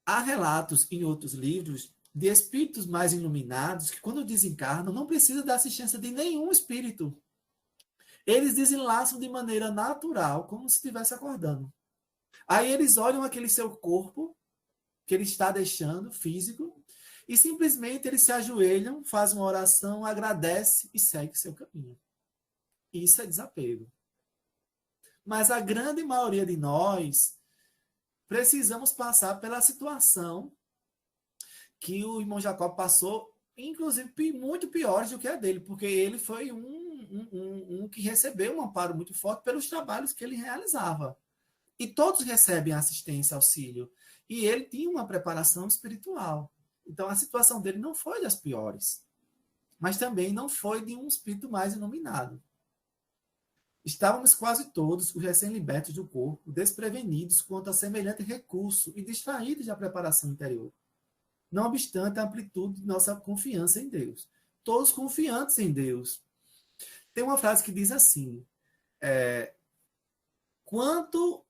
Há relatos em outros livros de espíritos mais iluminados que, quando desencarnam, não precisam da assistência de nenhum espírito. Eles desenlaçam de maneira natural, como se estivesse acordando. Aí eles olham aquele seu corpo que ele está deixando, físico, e simplesmente eles se ajoelham, fazem uma oração, agradecem e seguem seu caminho. Isso é desapego. Mas a grande maioria de nós precisamos passar pela situação que o irmão Jacob passou, inclusive muito piores do que a dele, porque ele foi um que recebeu um amparo muito forte pelos trabalhos que ele realizava. E todos recebem assistência, auxílio. E ele tinha uma preparação espiritual. Então, a situação dele não foi das piores, mas também não foi de um espírito mais iluminado. Estávamos quase todos, os recém-libertos do corpo, desprevenidos quanto a semelhante recurso e distraídos da preparação interior. Não obstante a amplitude de nossa confiança em Deus. Todos confiantes em Deus. Tem uma frase que diz assim, quanto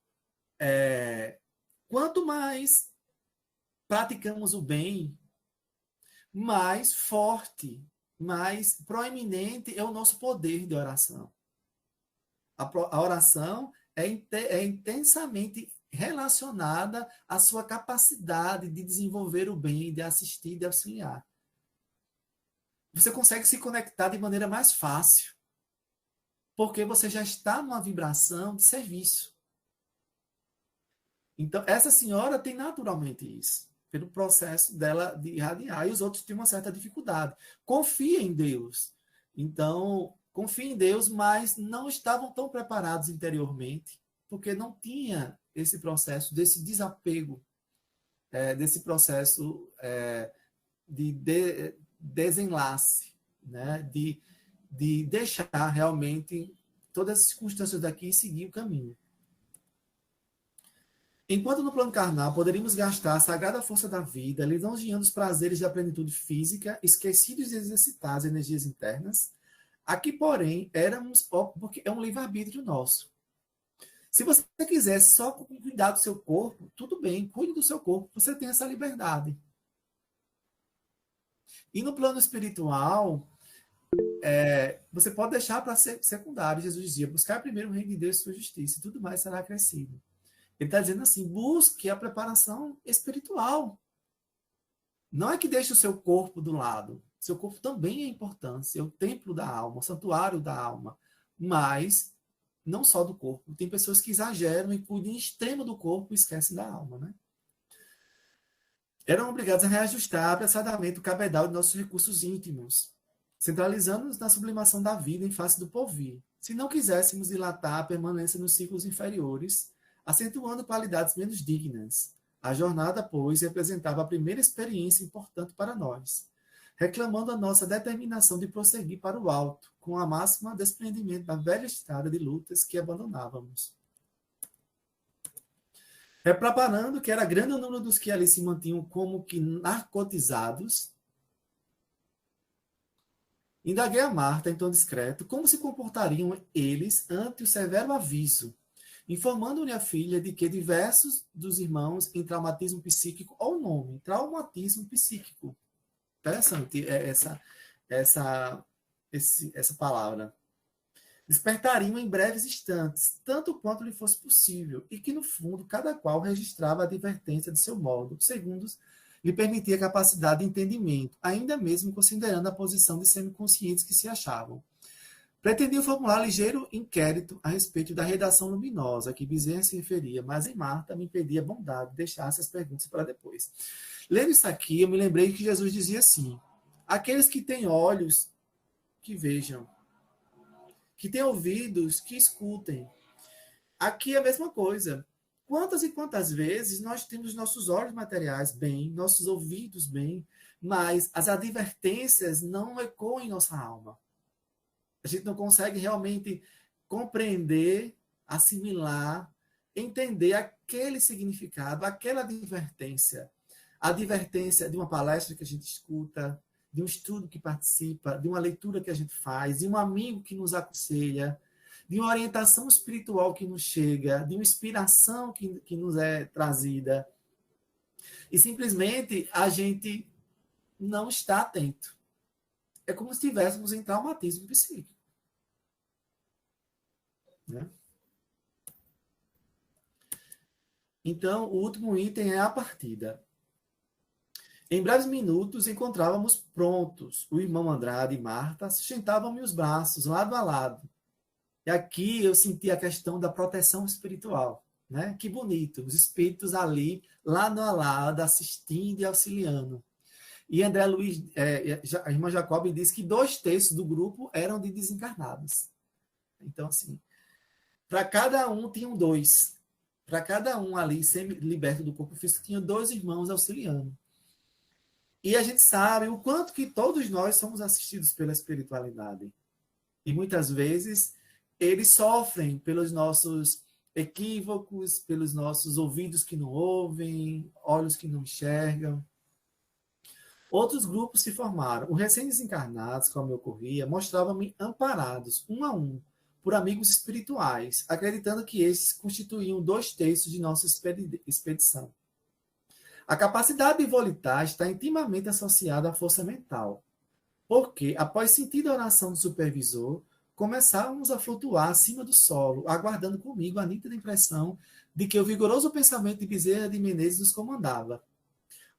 mais praticamos o bem, mais forte, mais proeminente é o nosso poder de oração. A oração é intensamente relacionada à sua capacidade de desenvolver o bem, de assistir, de auxiliar. Você consegue se conectar de maneira mais fácil, porque você já está numa vibração de serviço. Então, essa senhora tem naturalmente isso, pelo processo dela de irradiar, e os outros têm uma certa dificuldade. Confia em Deus. Então, confia em Deus, mas não estavam tão preparados interiormente, porque não tinha esse processo desse desapego, desse processo de desenlace, né? de deixar realmente todas as circunstâncias daqui e seguir o caminho. Enquanto no plano carnal poderíamos gastar a sagrada força da vida, lisonjeando os prazeres da plenitude física, esquecidos de exercitar as energias internas, aqui, porém, éramos, porque é um livre-arbítrio nosso. Se você quiser só cuidar do seu corpo, tudo bem, cuide do seu corpo, você tem essa liberdade. E no plano espiritual, você pode deixar para ser secundário. Jesus dizia, buscar primeiro o reino de Deus e sua justiça, e tudo mais será acrescido. Ele está dizendo assim, busque a preparação espiritual. Não é que deixe o seu corpo do lado. Seu corpo também é importante, é o templo da alma, o santuário da alma. Mas não só do corpo. Tem pessoas que exageram e cuidam em extremo do corpo e esquecem da alma, né? Eram obrigados a reajustar apressadamente o cabedal de nossos recursos íntimos, centralizando-nos na sublimação da vida em face do porvir. Se não quiséssemos dilatar a permanência nos ciclos inferiores, acentuando qualidades menos dignas. A jornada, pois, representava a primeira experiência importante para nós, reclamando a nossa determinação de prosseguir para o alto, com a máxima desprendimento da velha estrada de lutas que abandonávamos. Reparando que era grande o número dos que ali se mantinham como que narcotizados, indaguei a Marta, em tom discreto, como se comportariam eles ante o severo aviso, informando-lhe a filha de que diversos dos irmãos em traumatismo psíquico, ou o nome, traumatismo psíquico. Interessante essa palavra. Despertariam em breves instantes, tanto quanto lhe fosse possível, e que, no fundo, cada qual registrava a advertência de seu modo, segundo lhe permitia a capacidade de entendimento, ainda mesmo considerando a posição de semiconscientes que se achavam. Pretendiam formular ligeiro inquérito a respeito da redação luminosa a que Bezerra se referia, mas em Marta me pedia a bondade de deixar essas perguntas para depois. Lendo isso aqui, eu me lembrei que Jesus dizia assim, aqueles que têm olhos, que vejam, que têm ouvidos, que escutem. Aqui é a mesma coisa. Quantas e quantas vezes nós temos nossos olhos materiais bem, nossos ouvidos bem, mas as advertências não ecoam em nossa alma. A gente não consegue realmente compreender, assimilar, entender aquele significado, aquela advertência. A advertência de uma palestra que a gente escuta, de um estudo que participa, de uma leitura que a gente faz, de um amigo que nos aconselha, de uma orientação espiritual que nos chega, de uma inspiração que nos é trazida. E simplesmente a gente não está atento. É como se estivéssemos em traumatismo psíquico. Né? Então, o último item é a partida. Em breves minutos, encontrávamos prontos. O irmão Andrade e Marta sustentavam-me os braços, lado a lado. E aqui eu senti a questão da proteção espiritual. Né? Que bonito, os espíritos ali, lado a lado, assistindo e auxiliando. E André Luiz, a irmã Jacob disse que 2/3 do grupo eram de desencarnados. Então, assim, para cada um tinham 2. Para cada um ali, semi-liberto do corpo físico, tinha 2 irmãos auxiliando. E a gente sabe o quanto que todos nós somos assistidos pela espiritualidade. E muitas vezes eles sofrem pelos nossos equívocos, pelos nossos ouvidos que não ouvem, olhos que não enxergam. Outros grupos se formaram. Os recém-desencarnados, como ocorria, mostravam-me amparados, um a um, por amigos espirituais, acreditando que esses constituíam 2/3 de nossa expedição. A capacidade de volitar está intimamente associada à força mental, porque, após sentir a oração do supervisor, começávamos a flutuar acima do solo, aguardando comigo a nítida impressão de que o vigoroso pensamento de Bezerra de Menezes nos comandava.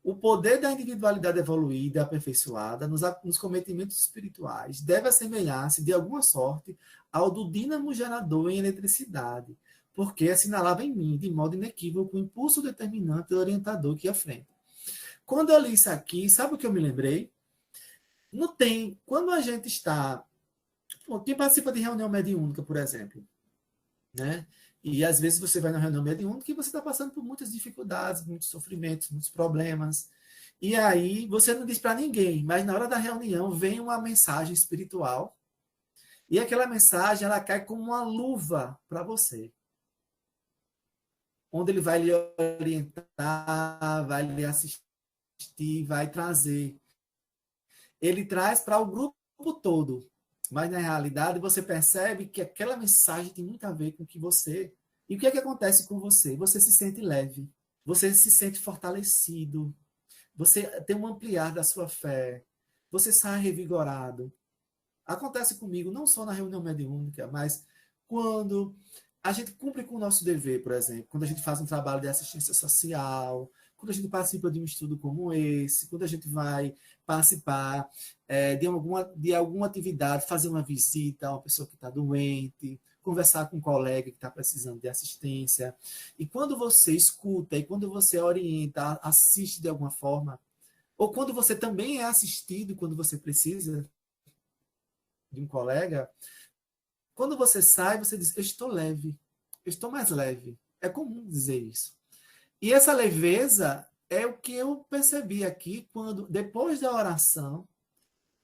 O poder da individualidade evoluída e aperfeiçoada nos cometimentos espirituais deve assemelhar-se, de alguma sorte, ao do dínamo gerador em eletricidade, porque assinalava em mim, de modo inequívoco, o impulso determinante e orientador que ia à frente. Quando eu li isso aqui, sabe o que eu me lembrei? Não tem. Quando a gente está... Quem participa de reunião mediúnica, por exemplo, né? E às vezes você vai na reunião mediúnica e você está passando por muitas dificuldades, muitos sofrimentos, muitos problemas. E aí você não diz para ninguém, mas na hora da reunião vem uma mensagem espiritual e aquela mensagem ela cai como uma luva para você. Onde ele vai lhe orientar, vai lhe assistir, vai trazer. Ele traz para o grupo todo. Mas, na realidade, você percebe que aquela mensagem tem muito a ver com o que você... E o que é que acontece com você? Você se sente leve, você se sente fortalecido, você tem um ampliar da sua fé, você sai revigorado. Acontece comigo, não só na reunião mediúnica, mas quando a gente cumpre com o nosso dever, por exemplo, quando a gente faz um trabalho de assistência social, quando a gente participa de um estudo como esse, quando a gente vai participar de alguma atividade, fazer uma visita a uma pessoa que está doente, conversar com um colega que está precisando de assistência. E quando você escuta, e quando você orienta, assiste de alguma forma, ou quando você também é assistido, quando você precisa de um colega, quando você sai, você diz, eu estou leve, eu estou mais leve. É comum dizer isso. E essa leveza é o que eu percebi aqui quando, depois da oração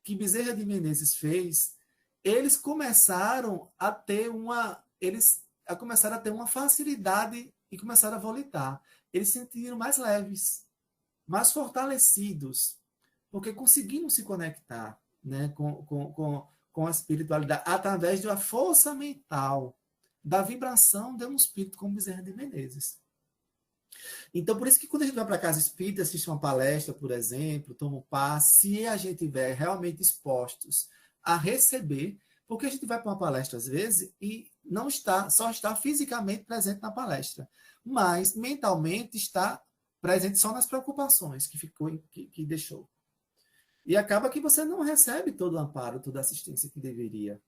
que Bezerra de Menezes fez, eles começaram a ter uma facilidade e começaram a volitar. Eles se sentiram mais leves, mais fortalecidos, porque conseguiram se conectar, né, com a espiritualidade através da força mental, da vibração de um espírito como Bezerra de Menezes. Então, por isso que quando a gente vai para a casa espírita, assiste uma palestra, por exemplo, toma um passe, se a gente estiver realmente expostos a receber, porque a gente vai para uma palestra às vezes e não está, só está fisicamente presente na palestra, mas mentalmente está presente só nas preocupações que deixou. E acaba que você não recebe todo o amparo, toda a assistência que deveria.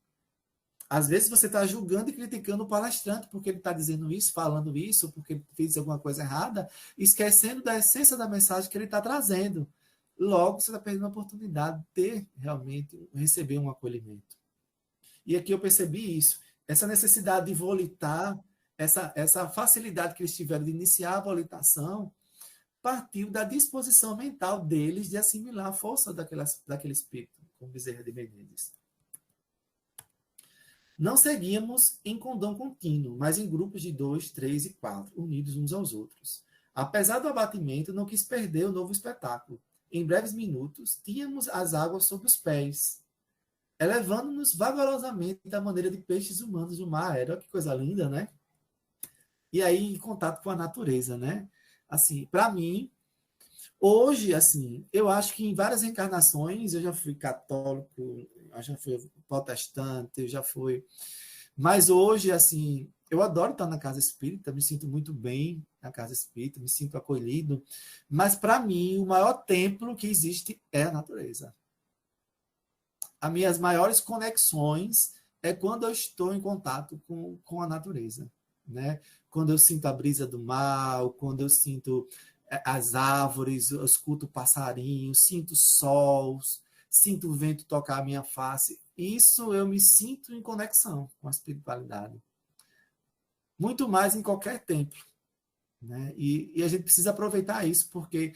Às vezes você está julgando e criticando o palestrante porque ele está dizendo isso, falando isso, porque ele fez alguma coisa errada, esquecendo da essência da mensagem que ele está trazendo. Logo, você está perdendo a oportunidade de ter realmente, receber um acolhimento. E aqui eu percebi isso. Essa necessidade de volitar, essa facilidade que eles tiveram de iniciar a volitação, partiu da disposição mental deles de assimilar a força daquele espírito, como Bezerra de Menezes. Não seguíamos em condão contínuo, mas em grupos de 2, 3 e 4, unidos uns aos outros. Apesar do abatimento, não quis perder o novo espetáculo. Em breves minutos, tínhamos as águas sob os pés, elevando-nos vagarosamente da maneira de peixes humanos do mar. Era que coisa linda, né? E aí, em contato com a natureza, né? Assim, para mim, hoje, assim, eu acho que em várias encarnações, eu já fui católico, eu já fui protestante, eu já fui... Mas hoje, assim, eu adoro estar na casa espírita, me sinto muito bem na casa espírita, me sinto acolhido, mas para mim, o maior templo que existe é a natureza. As minhas maiores conexões é quando eu estou em contato com a natureza, né? Quando eu sinto a brisa do mar, quando eu sinto as árvores, eu escuto passarinhos, sinto sol, sinto o vento tocar a minha face. Isso eu me sinto em conexão com a espiritualidade. Muito mais em qualquer templo, né? E a gente precisa aproveitar isso, porque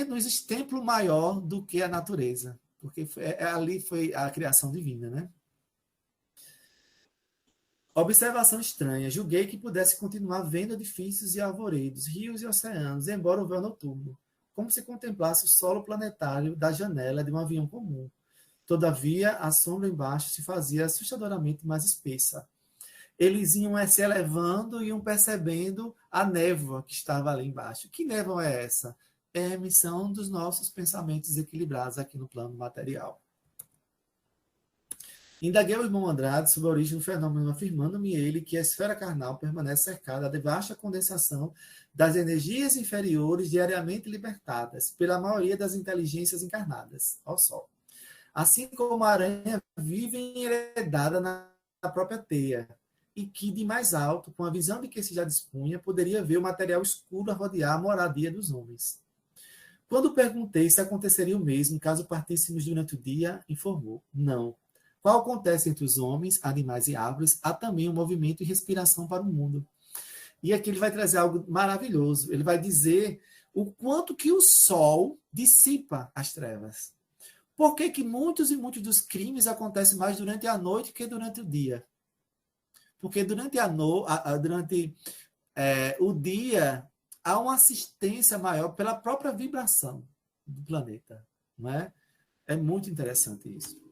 não existe templo maior do que a natureza, porque ali foi a criação divina, né? Observação estranha. Julguei que pudesse continuar vendo edifícios e arvoredos, rios e oceanos, embora o véu noturno, como se contemplasse o solo planetário da janela de um avião comum. Todavia, a sombra embaixo se fazia assustadoramente mais espessa. Eles iam se elevando e iam percebendo a névoa que estava ali embaixo. Que névoa é essa? É a emissão dos nossos pensamentos equilibrados aqui no plano material. Indaguei o irmão Andrade sobre a origem do fenômeno, afirmando-me ele que a esfera carnal permanece cercada de vasta condensação das energias inferiores diariamente libertadas pela maioria das inteligências encarnadas ao Sol. Assim como a aranha vive enredada na própria teia, e que, de mais alto, com a visão de que se já dispunha, poderia ver o material escuro a rodear a moradia dos homens. Quando perguntei se aconteceria o mesmo caso partíssemos durante o dia, informou: não. Qual acontece entre os homens, animais e árvores, há também um movimento e respiração para o mundo. E aqui ele vai trazer algo maravilhoso. Ele vai dizer o quanto que o sol dissipa as trevas. Por que que muitos e muitos dos crimes acontecem mais durante a noite que durante o dia? Porque durante o dia há uma assistência maior pela própria vibração do planeta. Não é? É muito interessante isso.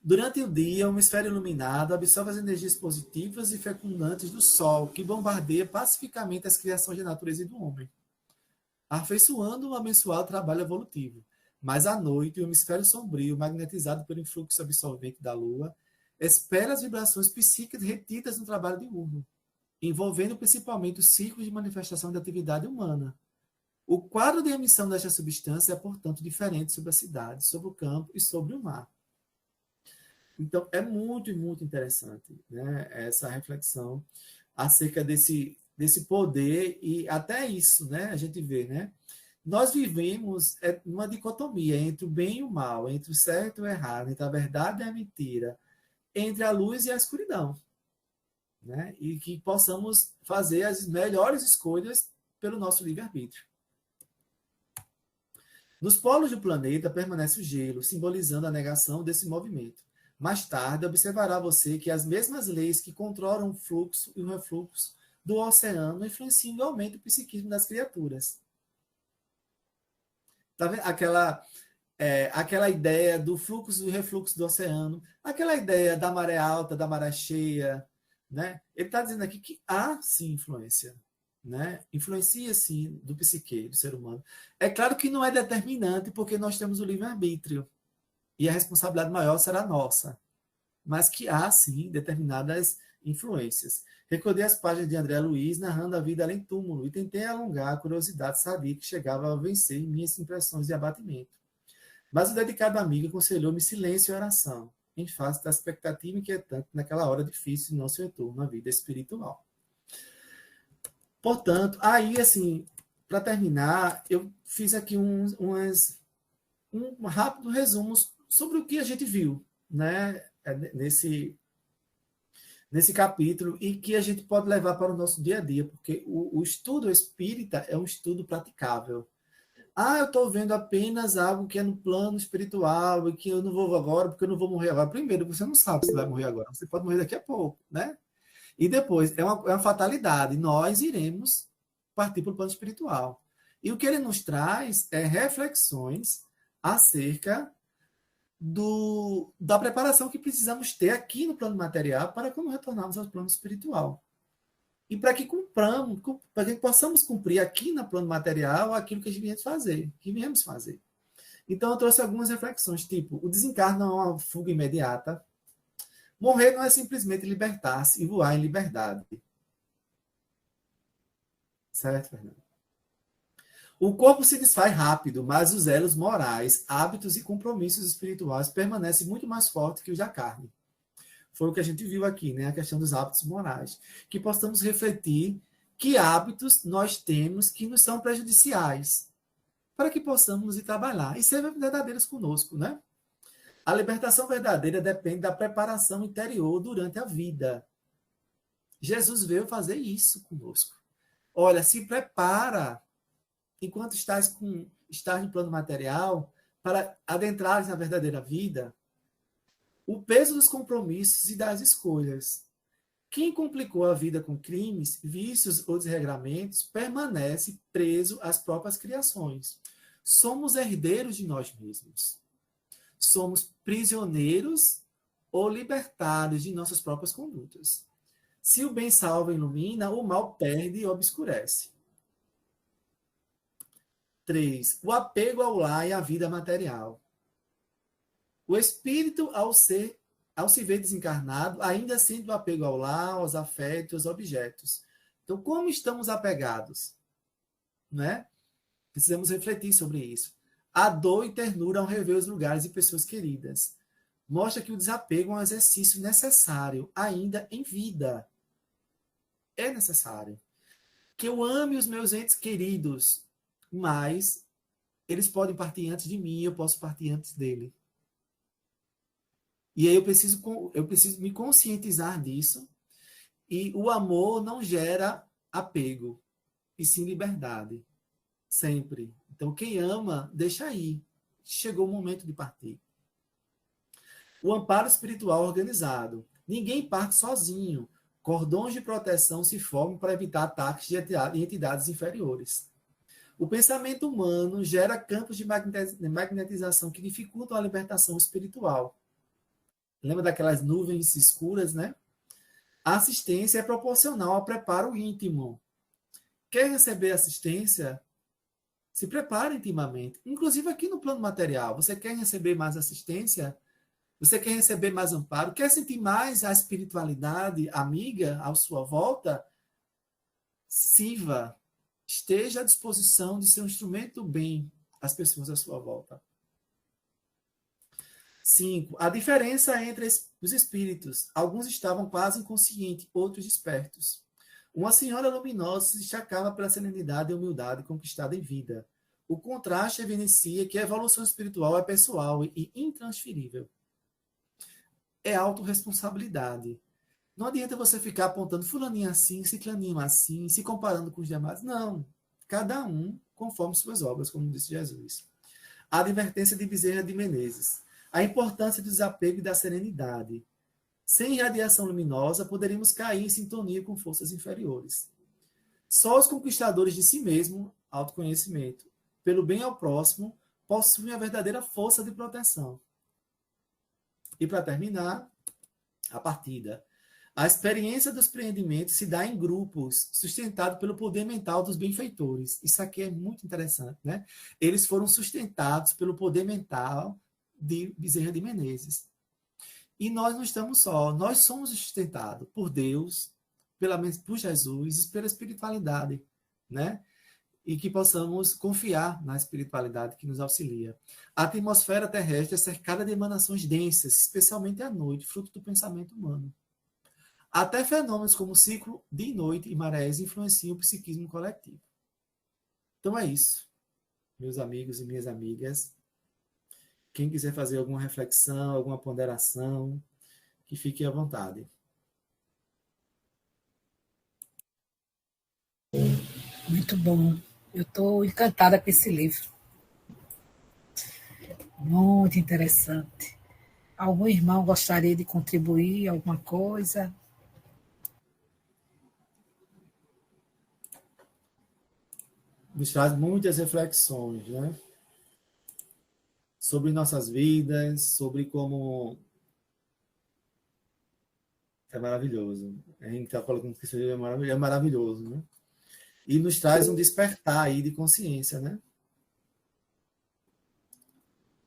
Durante o dia, o hemisfério iluminado absorve as energias positivas e fecundantes do Sol, que bombardeia pacificamente as criações da natureza e do homem, afeiçoando um abençoado trabalho evolutivo. Mas à noite, o hemisfério sombrio, magnetizado pelo influxo absorvente da Lua, espera as vibrações psíquicas retidas no trabalho diurno, envolvendo principalmente os ciclos de manifestação da atividade humana. O quadro de emissão desta substância é, portanto, diferente sobre a cidade, sobre o campo e sobre o mar. Então, é muito, muito interessante, né, essa reflexão acerca desse poder e até isso, né, a gente vê, né? Nós vivemos uma dicotomia entre o bem e o mal, entre o certo e o errado, entre a verdade e a mentira, entre a luz e a escuridão, né? E que possamos fazer as melhores escolhas pelo nosso livre-arbítrio. Nos polos do planeta permanece o gelo, simbolizando a negação desse movimento. Mais tarde, observará você que as mesmas leis que controlam o fluxo e o refluxo do oceano influenciam igualmente o psiquismo das criaturas. Tá vendo? Aquela ideia do fluxo e refluxo do oceano, aquela ideia da maré alta, da maré cheia, né? Ele está dizendo aqui que há, sim, influência. Né? Influencia, sim, do psique, do ser humano. É claro que não é determinante, porque nós temos o livre-arbítrio. E a responsabilidade maior será nossa. Mas que há, sim, determinadas influências. Recordei as páginas de André Luiz narrando a vida além túmulo e tentei alongar a curiosidade sadia que chegava a vencer minhas impressões de abatimento. Mas o dedicado amigo aconselhou-me silêncio e oração, em face da expectativa inquietante naquela hora difícil de nosso retorno à vida espiritual. Portanto, aí, assim, para terminar, eu fiz aqui um rápido resumo sobre o que a gente viu, né, nesse capítulo e que a gente pode levar para o nosso dia a dia, porque o estudo espírita é um estudo praticável. Eu estou vendo apenas algo que é no plano espiritual e que eu não vou agora porque eu não vou morrer agora. Primeiro, você não sabe se vai morrer agora. Você pode morrer daqui a pouco, né? E depois, é uma fatalidade. Nós iremos partir para o plano espiritual. E o que ele nos traz é reflexões acerca da preparação que precisamos ter aqui no plano material para quando retornarmos ao plano espiritual. E para que possamos cumprir aqui no plano material aquilo que viemos fazer. Então, eu trouxe algumas reflexões, tipo, o desencarne não é uma fuga imediata. Morrer não é simplesmente libertar-se e voar em liberdade. Certo, Fernando? O corpo se desfaz rápido, mas os elos morais, hábitos e compromissos espirituais permanecem muito mais fortes que os da carne. Foi o que a gente viu aqui, né? A questão dos hábitos morais. Que possamos refletir que hábitos nós temos que nos são prejudiciais, para que possamos ir trabalhar e ser verdadeiros conosco, né? A libertação verdadeira depende da preparação interior durante a vida. Jesus veio fazer isso conosco. Olha, se prepara enquanto estás no plano material para adentrares na verdadeira vida. O peso dos compromissos e das escolhas. Quem complicou a vida com crimes, vícios ou desregramentos permanece preso às próprias criações. Somos herdeiros de nós mesmos. Somos prisioneiros ou libertários de nossas próprias condutas. Se o bem salva e ilumina, o mal perde e obscurece. 3. O apego ao lar e à vida material. O espírito, ao se ver desencarnado, ainda sente o apego ao lar, aos afetos, aos objetos. Então, como estamos apegados? Né? Precisamos refletir sobre isso. A dor e ternura ao rever os lugares e pessoas queridas. Mostra que o desapego é um exercício necessário, ainda em vida. É necessário. Que eu ame os meus entes queridos, mas eles podem partir antes de mim, eu posso partir antes dele. E aí eu preciso me conscientizar disso. E o amor não gera apego, e sim liberdade. Sempre. Então, quem ama, deixa ir. Chegou o momento de partir. O amparo espiritual organizado. Ninguém parte sozinho. Cordões de proteção se formam para evitar ataques de entidades inferiores. O pensamento humano gera campos de magnetização que dificultam a libertação espiritual. Lembra daquelas nuvens escuras, né? A assistência é proporcional ao preparo íntimo. Quer receber assistência? Se prepare intimamente. Inclusive aqui no plano material. Você quer receber mais assistência? Você quer receber mais amparo? Quer sentir mais a espiritualidade amiga à sua volta? Sirva. Esteja à disposição de ser um instrumento do bem às pessoas à sua volta. 5. A diferença entre os espíritos. Alguns estavam quase inconscientes, outros despertos. Uma senhora luminosa se destacava pela serenidade e humildade conquistada em vida. O contraste evidencia que a evolução espiritual é pessoal e intransferível. É autorresponsabilidade. Não adianta você ficar apontando fulaninho assim, ciclaninho assim, se comparando com os demais. Não. Cada um conforme suas obras, como disse Jesus. A advertência de Bezerra de Menezes. A importância do desapego e da serenidade. Sem radiação luminosa, poderíamos cair em sintonia com forças inferiores. Só os conquistadores de si mesmo, autoconhecimento, pelo bem ao próximo, possuem a verdadeira força de proteção. E para terminar, a partida. A experiência dos preendimentos se dá em grupos, sustentado pelo poder mental dos benfeitores. Isso aqui é muito interessante, né? Eles foram sustentados pelo poder mental de Bezerra de Menezes. E nós não estamos só, nós somos sustentados por Deus, por Jesus e pela espiritualidade, né? E que possamos confiar na espiritualidade que nos auxilia. A atmosfera terrestre é cercada de emanações densas, especialmente à noite, fruto do pensamento humano. Até fenômenos como o ciclo de noite e marés influenciam o psiquismo coletivo. Então é isso, meus amigos e minhas amigas. Quem quiser fazer alguma reflexão, alguma ponderação, que fique à vontade. Muito bom. Eu estou encantada com esse livro. Muito interessante. Algum irmão gostaria de contribuir alguma coisa? Nos traz muitas reflexões, né? Sobre nossas vidas, sobre como é maravilhoso. A gente está colocando que isso é maravilhoso, né? E nos traz um despertar aí de consciência, né?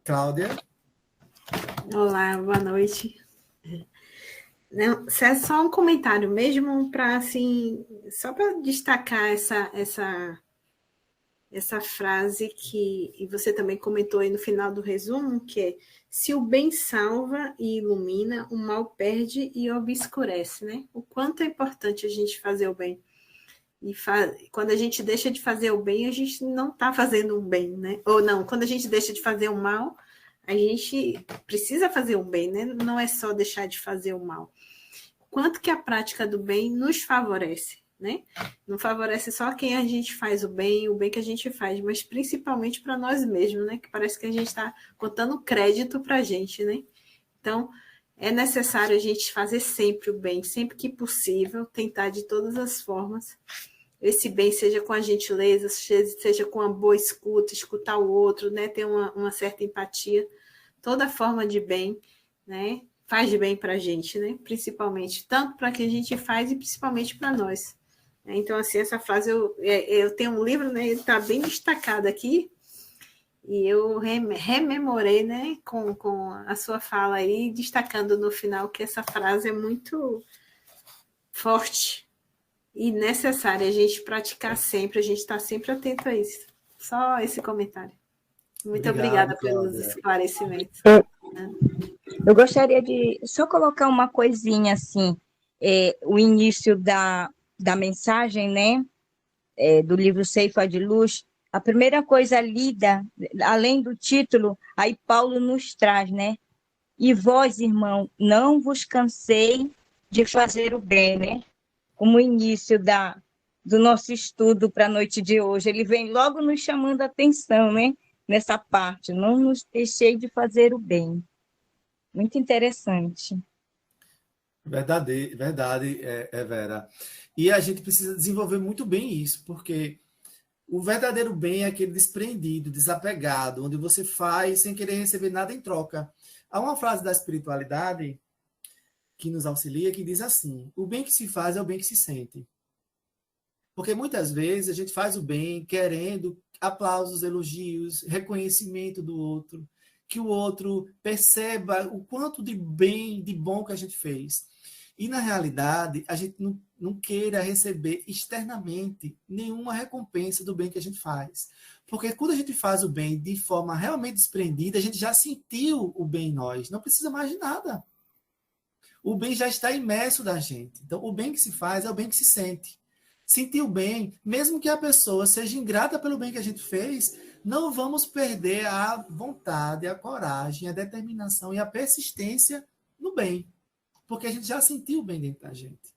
Cláudia? Olá, boa noite. Não, é só um comentário mesmo para assim, só para destacar essa frase que você também comentou aí no final do resumo, que é: se o bem salva e ilumina, o mal perde e obscurece, né? O quanto é importante a gente fazer o bem. E quando a gente deixa de fazer o bem, a gente não está fazendo um bem, né? Ou não, quando a gente deixa de fazer o mal, a gente precisa fazer o bem, né? Não é só deixar de fazer o mal. Quanto que a prática do bem nos favorece, né? Não favorece só quem a gente faz o bem que a gente faz, mas principalmente para nós mesmos, né? Que parece que a gente está contando crédito para a gente, né? Então, é necessário a gente fazer sempre o bem, sempre que possível, tentar de todas as formas. Esse bem, seja com a gentileza, seja com uma boa escuta, escutar o outro, né? Ter uma certa empatia. Toda forma de bem, né? Faz bem para a gente, né? Principalmente, tanto para que a gente faz e principalmente para nós. Então, assim, essa frase, eu tenho um livro, né? Ele está bem destacado aqui, e eu rememorei, né, com a sua fala aí, destacando no final que essa frase é muito forte e necessária a gente praticar sempre, a gente está sempre atento a isso. Só esse comentário. Muito Obrigado, obrigada pelos Cláudia. esclarecimentos. Eu gostaria de só colocar uma coisinha assim, o início da mensagem, né, do livro Ceifa de Luz. A primeira coisa lida, além do título, aí Paulo nos traz, né? E vós, irmão, não vos cansei de fazer o bem, né? Como início do nosso estudo para a noite de hoje. Ele vem logo nos chamando a atenção, né? Nessa parte, não nos deixei de fazer o bem. Muito interessante. Verdade, verdade, Vera. E a gente precisa desenvolver muito bem isso, porque o verdadeiro bem é aquele desprendido, desapegado, onde você faz sem querer receber nada em troca. Há uma frase da espiritualidade que nos auxilia que diz assim: o bem que se faz é o bem que se sente. Porque muitas vezes a gente faz o bem querendo aplausos, elogios, reconhecimento do outro, que o outro perceba o quanto de bem, de bom que a gente fez. E, na realidade, a gente não queira receber externamente nenhuma recompensa do bem que a gente faz. Porque quando a gente faz o bem de forma realmente desprendida, a gente já sentiu o bem em nós, não precisa mais de nada. O bem já está imerso da gente. Então, o bem que se faz é o bem que se sente. Sentir o bem, mesmo que a pessoa seja ingrata pelo bem que a gente fez, não vamos perder a vontade, a coragem, a determinação e a persistência no bem. Porque a gente já sentiu o bem dentro da gente.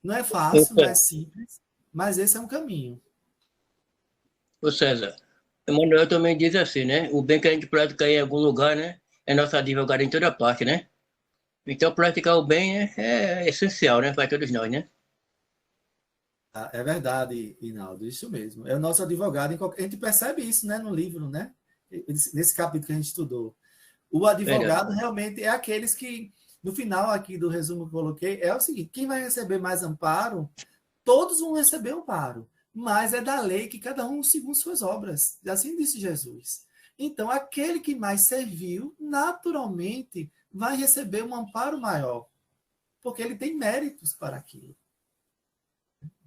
Não é fácil, não é simples, mas esse é um caminho. Ô César, Emmanuel também diz assim, né? O bem que a gente pratica em algum lugar, né? É nosso advogado em toda parte, né? Então, praticar o bem é essencial, né? Para todos nós, né? É verdade, Inaldo, isso mesmo. É o nosso advogado. A gente percebe isso, né, no livro, né? Nesse capítulo que a gente estudou. O advogado Verdade. realmente é aqueles que, no final aqui do resumo que eu coloquei, é o seguinte: quem vai receber mais amparo, todos vão receber amparo, mas é da lei que cada um segundo suas obras. Assim disse Jesus. Então, aquele que mais serviu, naturalmente, vai receber um amparo maior, porque ele tem méritos para aquilo.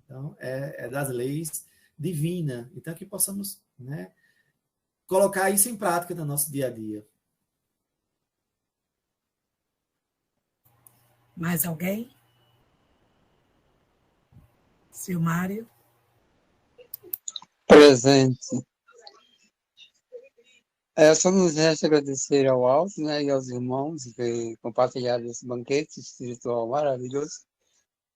Então, é das leis divinas. Então, que possamos, né, colocar isso em prática no nosso dia a dia. Mais alguém? Silmário? Presente. Só nos resta agradecer ao Alto, né, e aos irmãos que compartilharam esse banquete espiritual maravilhoso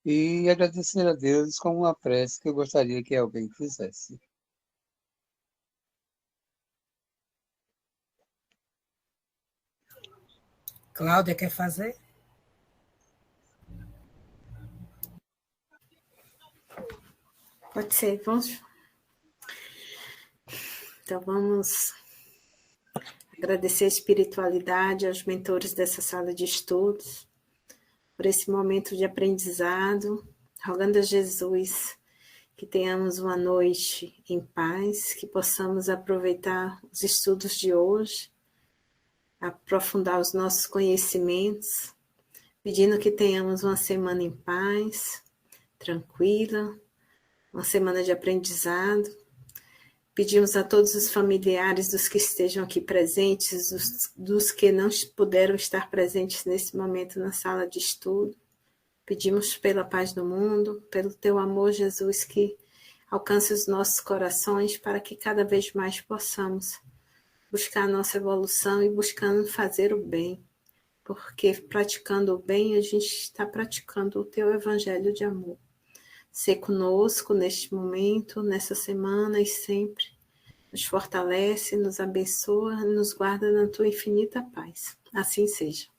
e agradecer a Deus com uma prece que eu gostaria que alguém fizesse. Cláudia quer fazer? Pode ser, vamos. Então, vamos agradecer a espiritualidade aos mentores dessa sala de estudos, por esse momento de aprendizado, rogando a Jesus que tenhamos uma noite em paz, que possamos aproveitar os estudos de hoje, aprofundar os nossos conhecimentos, pedindo que tenhamos uma semana em paz, tranquila, uma semana de aprendizado. Pedimos a todos os familiares dos que estejam aqui presentes, dos que não puderam estar presentes nesse momento na sala de estudo. Pedimos pela paz do mundo, pelo teu amor, Jesus, que alcance os nossos corações para que cada vez mais possamos buscar a nossa evolução e buscando fazer o bem. Porque praticando o bem, a gente está praticando o teu evangelho de amor. Sê conosco neste momento, nessa semana e sempre. Nos fortalece, nos abençoa, nos guarda na tua infinita paz. Assim seja.